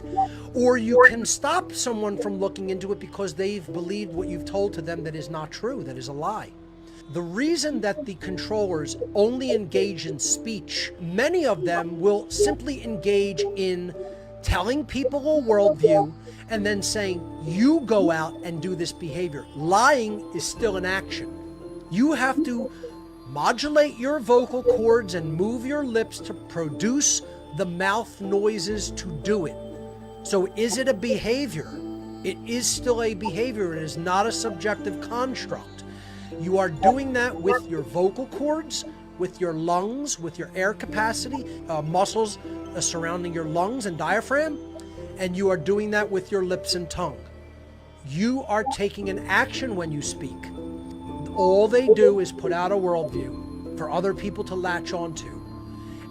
or you can stop someone from looking into it because they've believed what you've told to them that is not true, that is a lie. The reason that the controllers only engage in speech, many of them will simply engage in telling people a worldview and then saying, you go out and do this behavior. Lying is still an action. You have to modulate your vocal cords and move your lips to produce the mouth noises to do it. So is it a behavior? It is still a behavior. It is not a subjective construct. You are doing that with your vocal cords, with your lungs, with your air capacity, muscles surrounding your lungs and diaphragm, and you are doing that with your lips and tongue. You are taking an action when you speak. All they do is put out a worldview for other people to latch onto,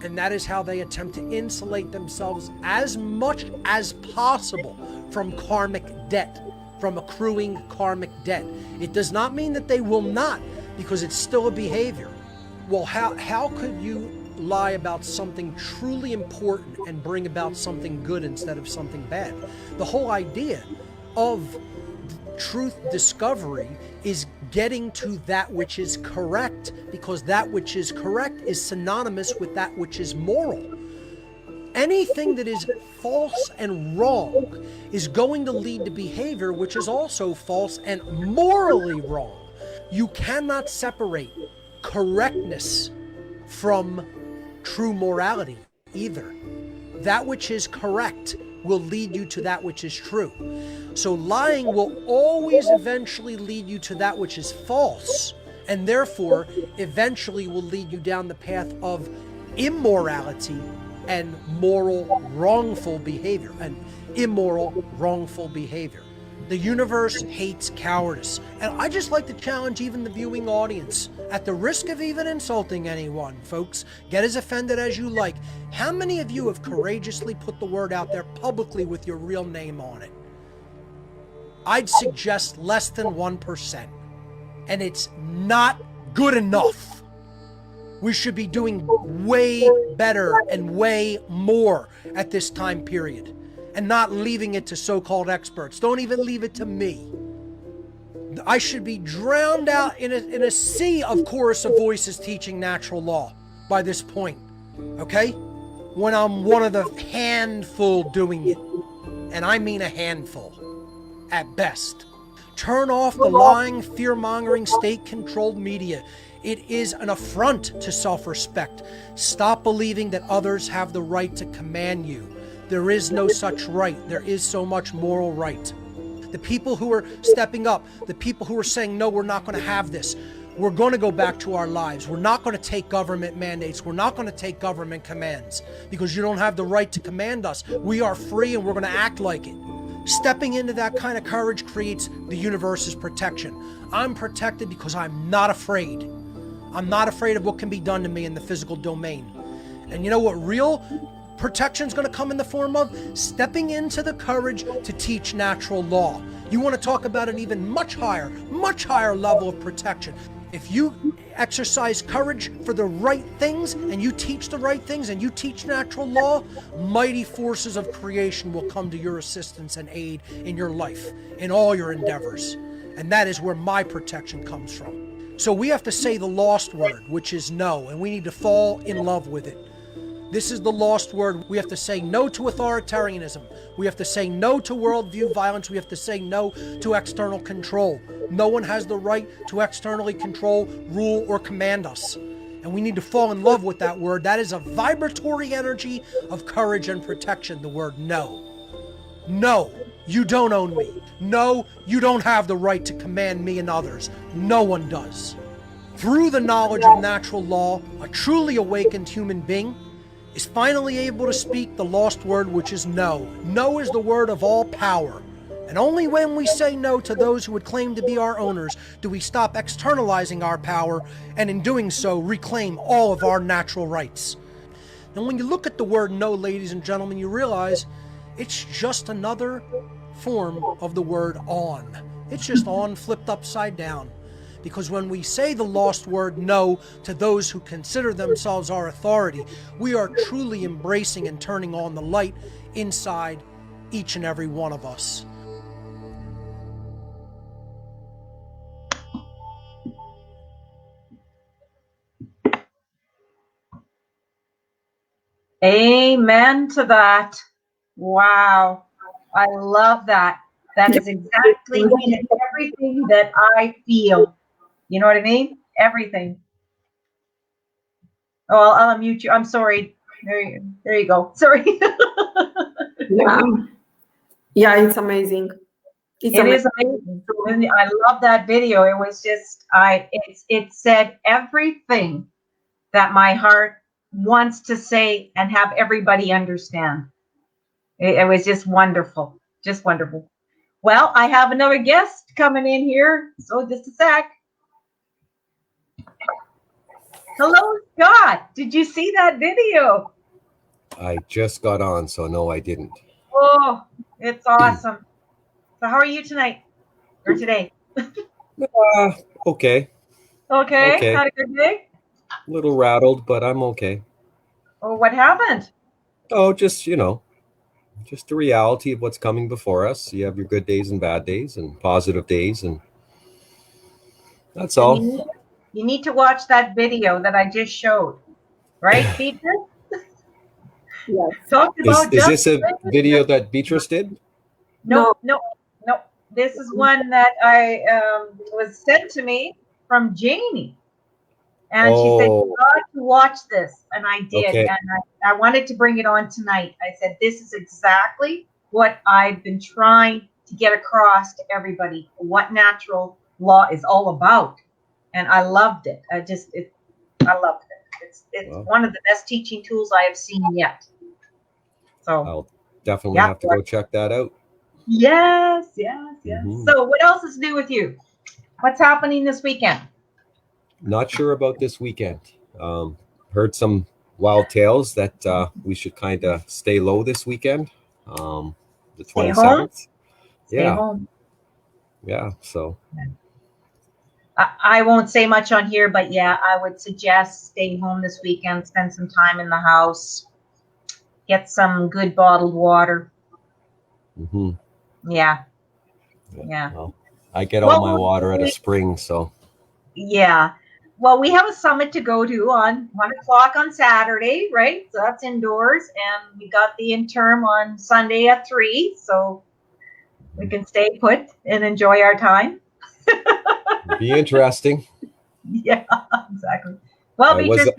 and that is how they attempt to insulate themselves as much as possible from karmic debt, from accruing karmic debt. It does not mean that they will not, because it's still a behavior. Well, how could you lie about something truly important and bring about something good instead of something bad? The whole idea of truth discovery is getting to that which is correct, because that which is correct is synonymous with that which is moral. Anything that is false and wrong is going to lead to behavior which is also false and morally wrong. You cannot separate correctness from true morality either. That which is correct will lead you to that which is true. So lying will always eventually lead you to that which is false, and therefore eventually will lead you down the path of immorality and moral wrongful behavior, and immoral wrongful behavior. The universe hates cowardice, and I just like to challenge even the viewing audience, at the risk of even insulting anyone, folks, get as offended as you like. How many of you have courageously put the word out there publicly with your real name on it? I'd suggest less than 1%, and it's not good enough. We should be doing way better and way more at this time period, and not leaving it to so-called experts. Don't even leave it to me. I should be drowned out in a sea of chorus of voices teaching natural law by this point, okay? When I'm one of the handful doing it, and I mean a handful at best. Turn off the lying, fear-mongering, state-controlled media. It is an affront to self-respect. Stop believing that others have the right to command you. There is no such right. There is so much moral right. The people who are stepping up, the people who are saying, no, we're not going to have this, we're going to go back to our lives. We're not going to take government mandates. We're not going to take government commands because you don't have the right to command us. We are free and we're going to act like it. Stepping into that kind of courage creates the universe's protection. I'm protected because I'm not afraid. I'm not afraid of what can be done to me in the physical domain. And you know what real protection is going to come in the form of? Stepping into the courage to teach natural law. You want to talk about an even much higher level of protection. If you exercise courage for the right things and you teach the right things and you teach natural law, mighty forces of creation will come to your assistance and aid in your life, in all your endeavors. And that is where my protection comes from. So we have to say the lost word, which is no, and we need to fall in love with it. This is the lost word. We have to say no to authoritarianism. We have to say no to worldview violence. We have to say no to external control. No one has the right to externally control, rule, or command us. And we need to fall in love with that word. That is a vibratory energy of courage and protection, the word no. No, you don't own me. No, you don't have the right to command me and others. No one does. Through the knowledge of natural law, a truly awakened human being is finally able to speak the lost word, which is no. No is the word of all power. And only when we say no to those who would claim to be our owners do we stop externalizing our power, and in doing so, reclaim all of our natural rights. And when you look at the word no, ladies and gentlemen, you realize it's just another form of the word on. It's just on flipped upside down. Because when we say the lost word no to those who consider themselves our authority, we are truly embracing and turning on the light inside each and every one of us. Amen to that. Wow. I love that. That is exactly everything that I feel. You know what I mean? Everything. Oh, I'll unmute you. I'm sorry. There you go. Sorry. Yeah, it's amazing. It is amazing. I love that video. It was just, it said everything that my heart wants to say and have everybody understand. It was just wonderful. Just wonderful. Well, I have another guest coming in here. So just a sec. Hello, Scott. Did you see that video? I just got on, so no, I didn't. Oh, it's awesome. So how are you tonight or today? Okay. Okay. Had a good day? A little rattled, but I'm okay. Oh, what happened? Oh, just, just the reality of what's coming before us. You have your good days and bad days and positive days, and that's all. You need to watch that video that I just showed. Right, Beatrice? Yes. Talk about Is this a video that Beatrice did? No. This is one that I was sent to me from Janie. And she said, you got to watch this. And I did. Okay. And I wanted to bring it on tonight. I said, this is exactly what I've been trying to get across to everybody, what natural law is all about. And I loved it. I loved it. It's one of the best teaching tools I have seen yet. So I'll definitely have to go check that out. Yes. Mm-hmm. So what else is new with you? What's happening this weekend? Not sure about this weekend. Heard some wild tales that we should kind of stay low this weekend. The 27th. Stay home. Yeah. So I won't say much on here, but yeah, I would suggest stay home this weekend, spend some time in the house, get some good bottled water. Mm-hmm. Yeah. Well, I get all my water at a spring, so. Yeah. Well, we have a summit to go to on 1:00 on Saturday, right? So that's indoors, and we got the interim on Sunday at 3, so we can stay put and enjoy our time. Be interesting. Yeah, exactly. Well, Beatrice,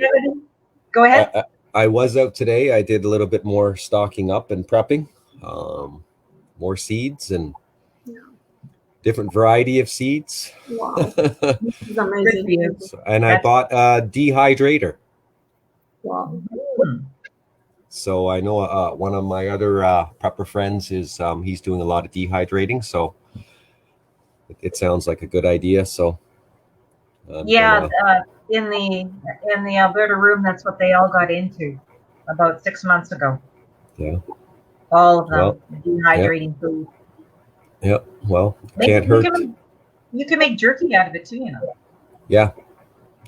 go ahead. I was out today. I did a little bit more stocking up and prepping, more seeds, and different variety of seeds. Wow. This is amazing. And I bought a dehydrator. Wow. So I know one of my other prepper friends is he's doing a lot of dehydrating. So it sounds like a good idea. So in the Alberta room, that's what they all got into about 6 months ago. Yeah. All of them, dehydrating food. Yep. Well, can't hurt. You can make jerky out of it too, you know. Yeah.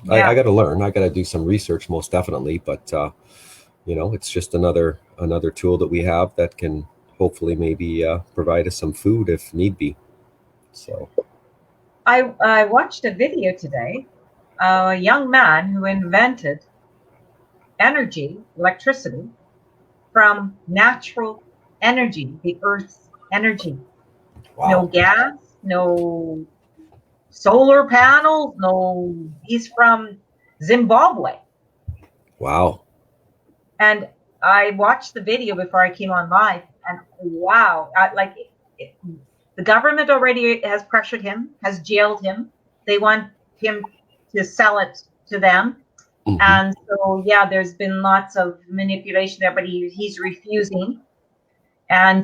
I got to learn. I got to do some research, most definitely. But you know, it's just another tool that we have that can hopefully maybe provide us some food if need be. So I watched a video today, a young man who invented electricity from natural energy, the Earth's energy. wow. No gas, no solar panels, he's from Zimbabwe. Wow. And I watched the video before I came on live, and wow, the government already has pressured him, has jailed him. They want him to sell it to them. Mm-hmm. And so, there's been lots of manipulation there, but he's refusing. And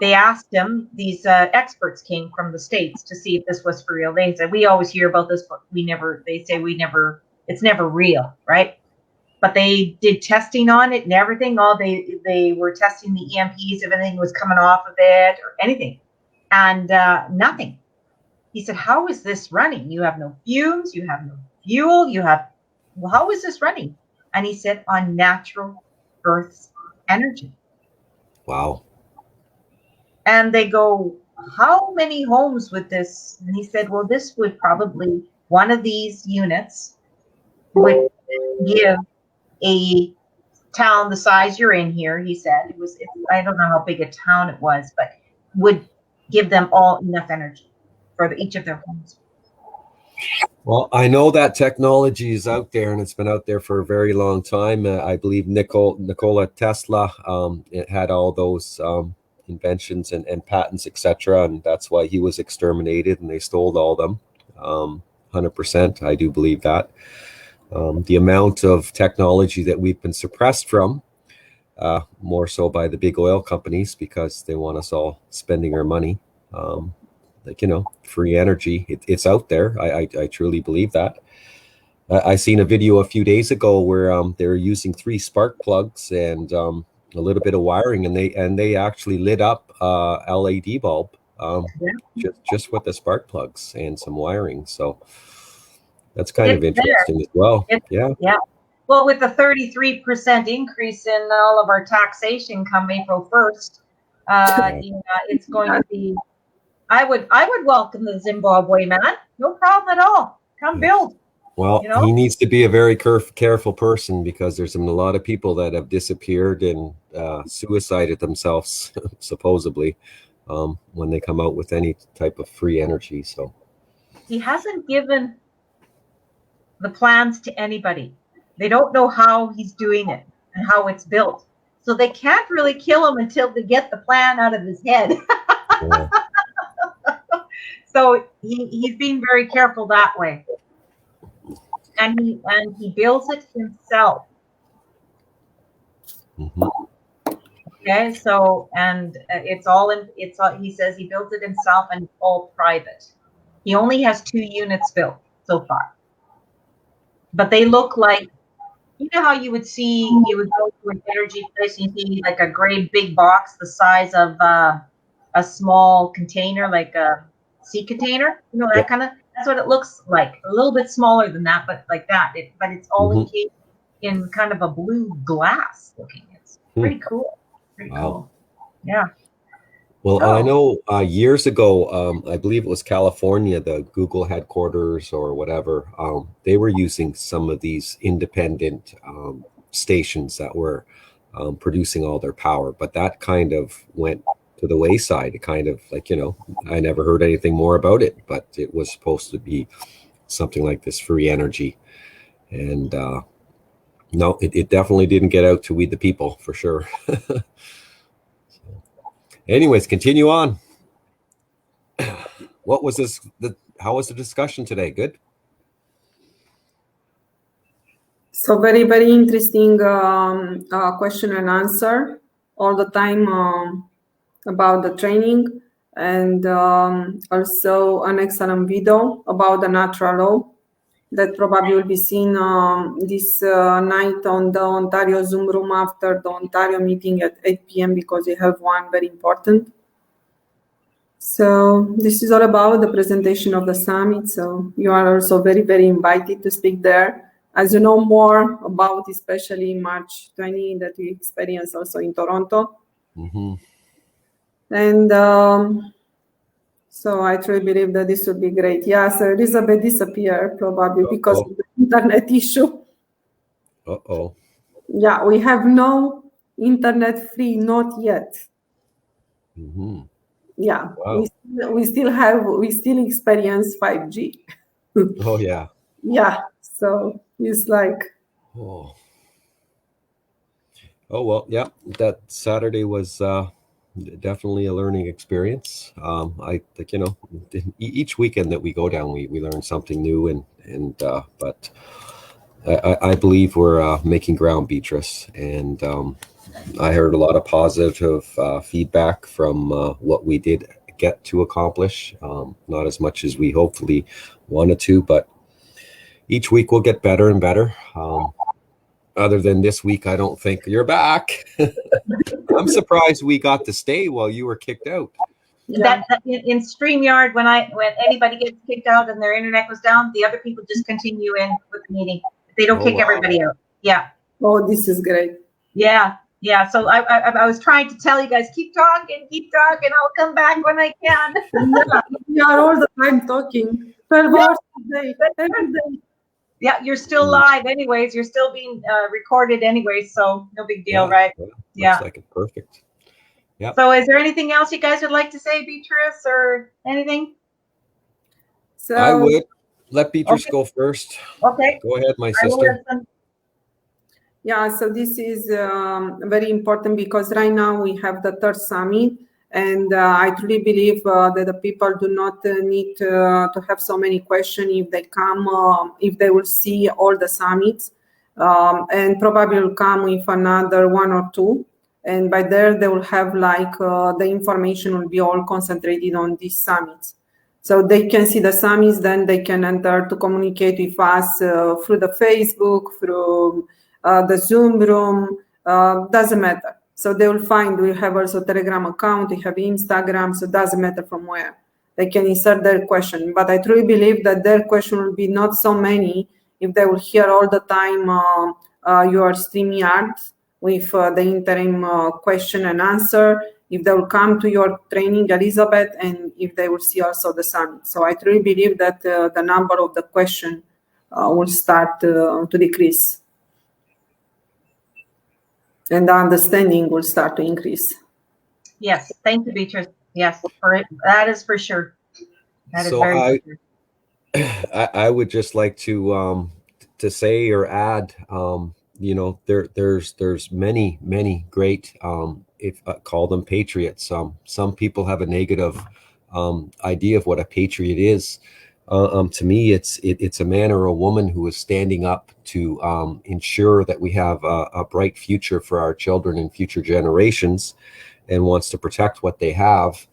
they asked him, these experts came from the States to see if this was for real. They said, we always hear about this, but it's never real, right? But they did testing on it and everything. They were testing the EMPs, if anything was coming off of it or anything. And nothing. He said, how is this running? You have no fumes, you have no fuel, how is this running? And he said, on natural Earth's energy. Wow. And they go, how many homes would this? And he said, well, this would probably, one of these units would give a town the size you're in here, he said. I don't know how big a town it was, but would give them all enough energy for each of their homes. Well, I know that technology is out there, and it's been out there for a very long time. I believe Nikola Tesla it had all those inventions and patents, etc., and that's why he was exterminated, and they stole all them. 100%, I do believe that. The amount of technology that we've been suppressed from, more so by the big oil companies, because they want us all spending our money. Free energy, it's out there. I truly believe that. I seen a video a few days ago where they were using 3 spark plugs and a little bit of wiring, and they actually lit up LED bulb just with the spark plugs and some wiring. So that's kind of interesting as well. Yeah. Well, with the 33% increase in all of our taxation come April 1st, it's going to be. I would welcome the Zimbabwe man. No problem at all. Come build. Well, he needs to be a very careful person, because there's been a lot of people that have disappeared and suicided themselves, supposedly, when they come out with any type of free energy. So he hasn't given the plans to anybody. They don't know how he's doing it and how it's built. So they can't really kill him until they get the plan out of his head. Yeah. So he's being very careful that way. And he builds it himself. Mm-hmm. Okay, so he says he built it himself, and it's all private. He only has 2 units built so far. But they look like, you know how you would go to an energy place and you see like a great big box the size of a small container, like a sea container, that kind of, that's what it looks like. A little bit smaller than that, but like that. But it's all encased in kind of a blue glass looking. It's pretty cool. Pretty cool. Yeah. Well, I know years ago, I believe it was California, the Google headquarters or whatever, they were using some of these independent stations that were producing all their power, but that kind of went to the wayside. It kind of I never heard anything more about it, but it was supposed to be something like this free energy. And no, it definitely didn't get out to we the people, for sure. Anyways, continue on. what was this? How was the discussion today? Good. So very, very interesting question and answer all the time about the training, and also an excellent video about the natural law that probably will be seen this night on the Ontario Zoom room after the Ontario meeting at 8 p.m. because we have one very important. So this is all about the presentation of the summit. So you are also very, very invited to speak there. As you know more about, especially March 20, that we experience also in Toronto. Mm-hmm. And so I truly believe that this would be great. Yeah, so Elizabeth disappeared probably because of the internet issue. Uh-oh. Yeah, we have no internet free, not yet. Mm-hmm. Yeah, Wow. we still experience 5G. Oh yeah. Yeah, so it's like. Oh well, yeah. That Saturday was definitely a learning experience. I think, you know, each weekend that we go down, we learn something new, and but I believe we're making ground, Beatrice, and I heard a lot of positive feedback from what we did get to accomplish. Not as much as we hopefully wanted to, but each week we'll get better and better. Other than this week, I don't think you're back. I'm surprised we got to stay while you were kicked out. That in StreamYard, when anybody gets kicked out and their internet goes down, the other people just continue in with the meeting. They don't kick everybody out. Yeah. Oh, this is great. Yeah. Yeah. So I was trying to tell you guys, keep talking. I'll come back when I can. We are all the time talking. 12 hours a day, every day. Yeah, you're still live anyways. You're still being recorded anyways, so no big deal, right? Yeah. Looks like it's perfect. Yeah. So is there anything else you guys would like to say, Beatrice, or anything? So I would let Beatrice go first. Okay. Go ahead, my sister. Yeah, so this is very important because right now we have the third summit, and I truly believe that the people do not need to have so many questions if they come, if they will see all the summits, and probably will come with another one or two. And by there, they will have like the information will be all concentrated on these summits. So they can see the summits, then they can enter to communicate with us through the Facebook, through the Zoom room, doesn't matter. So they will find, we have also Telegram account, we have Instagram, so it doesn't matter from where. They can insert their question. But I truly believe that their question will be not so many if they will hear all the time your StreamYard with the interim question and answer, if they will come to your training, Elizabeth, and if they will see also the summit. So I truly believe that the number of the question will start to decrease. And the understanding will start to increase. Yes, thank you, Beatrice. Yes, that is for sure. That is very for sure. I would just like to say or add, you know, there's many great, if call them patriots. Some people have a negative idea of what a patriot is. To me, it's a man or a woman who is standing up to ensure that we have a bright future for our children and future generations, and wants to protect what they have.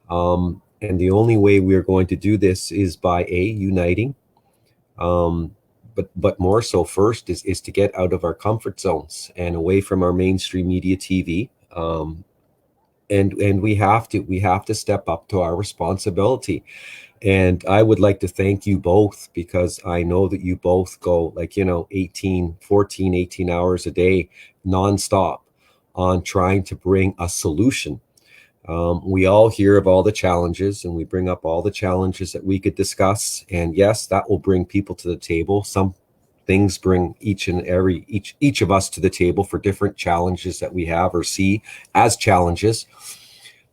And the only way we are going to do this is by uniting. But more so first is to get out of our comfort zones and away from our mainstream media TV. And we have to step up to our responsibility. And I would like to thank you both, because I know that you both go 18 hours a day nonstop on trying to bring a solution. We all hear of all the challenges, and we bring up all the challenges that we could discuss. And yes, that will bring people to the table. Some things bring each of us to the table for different challenges that we have or see as challenges.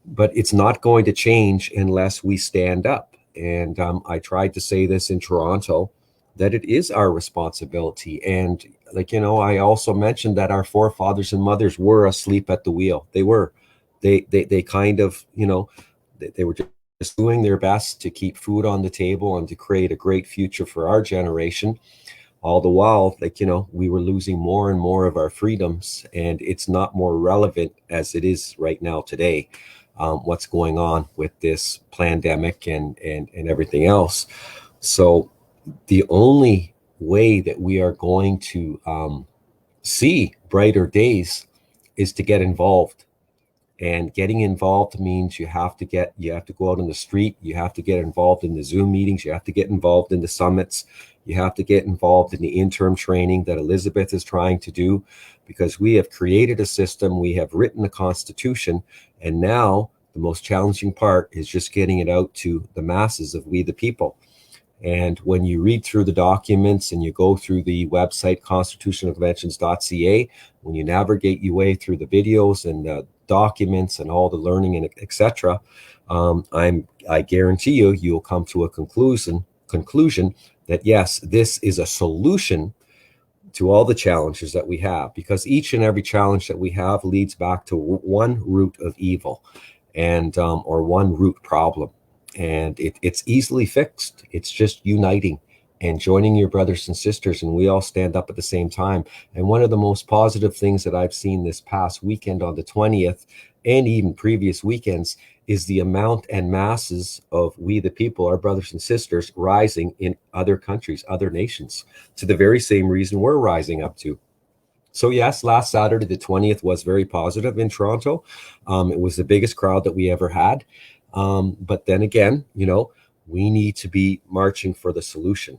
But it's not going to change unless we stand up. And I tried to say this in Toronto, that it is our responsibility. And I also mentioned that our forefathers and mothers were asleep at the wheel. They were. They kind of, they were just doing their best to keep food on the table and to create a great future for our generation. All the while, like, we were losing more and more of our freedoms, and it's not more relevant as it is right now today. What's going on with this pandemic and everything else. So the only way that we are going to see brighter days is to get involved. And getting involved means you have to go out in the street, you have to get involved in the Zoom meetings, you have to get involved in the summits, you have to get involved in the interim training that Elizabeth is trying to do, because we have created a system, we have written a constitution, and now the most challenging part is just getting it out to the masses of we the people. And when you read through the documents and you go through the website constitutionalconventions.ca, when you navigate your way through the videos and the documents and all the learning and etc., I guarantee you'll come to a conclusion that yes, this is a solution to all the challenges that we have, because each and every challenge that we have leads back to one root of evil, and or one root problem. And it's easily fixed. It's just uniting and joining your brothers and sisters, and we all stand up at the same time. And one of the most positive things that I've seen this past weekend on the 20th, and even previous weekends, is the amount and masses of we the people, our brothers and sisters, rising in other countries, other nations, to the very same reason we're rising up to. So yes, last Saturday, the 20th, was very positive in Toronto. It was the biggest crowd that we ever had. But then again, we need to be marching for the solution.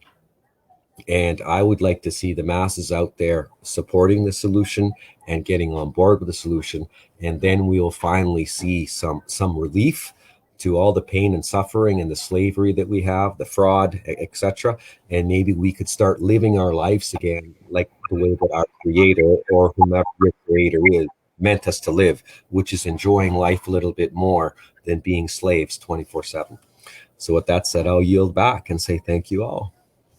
And I would like to see the masses out there supporting the solution and getting on board with the solution. And then we'll finally see some relief to all the pain and suffering and the slavery that we have, the fraud, etc. And maybe we could start living our lives again like the way that our creator, or whomever your creator is, meant us to live, which is enjoying life a little bit more than being slaves 24/7. So with that said, I'll yield back and say thank you all.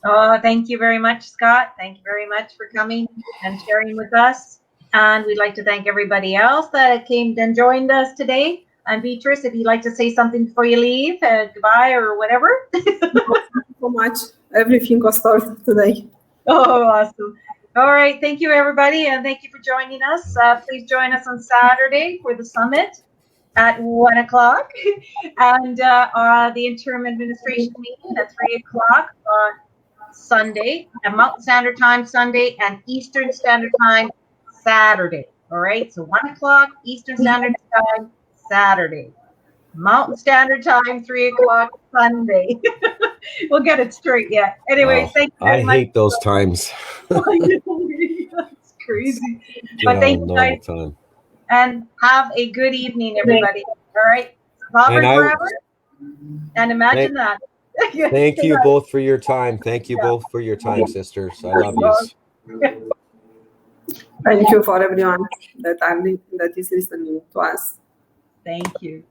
Oh, thank you very much, Scott. Thank you very much for coming and sharing with us. And we'd like to thank everybody else that came and joined us today. And Beatrice, if you'd like to say something before you leave, goodbye or whatever. Thank you so much. Everything was started today. Oh, awesome. All right. Thank you, everybody. And thank you for joining us. Please join us on Saturday for the summit at 1 o'clock. And the interim administration meeting at 3 o'clock on Sunday, at Mountain Standard Time Sunday, and Eastern Standard Time Saturday. All right. So 1 o'clock Eastern Standard Time Saturday. Mountain Standard Time, 3 o'clock Sunday. We'll get it straight yet. Anyways, thank you very much. I hate those times. It's crazy. But thank you guys. Time. And have a good evening, everybody. All right. Poppers forever. And imagine that. Thank you both for your time. Thank you both for your time, sisters. I love you. Thank you for everyone that is listening to us. Thank you.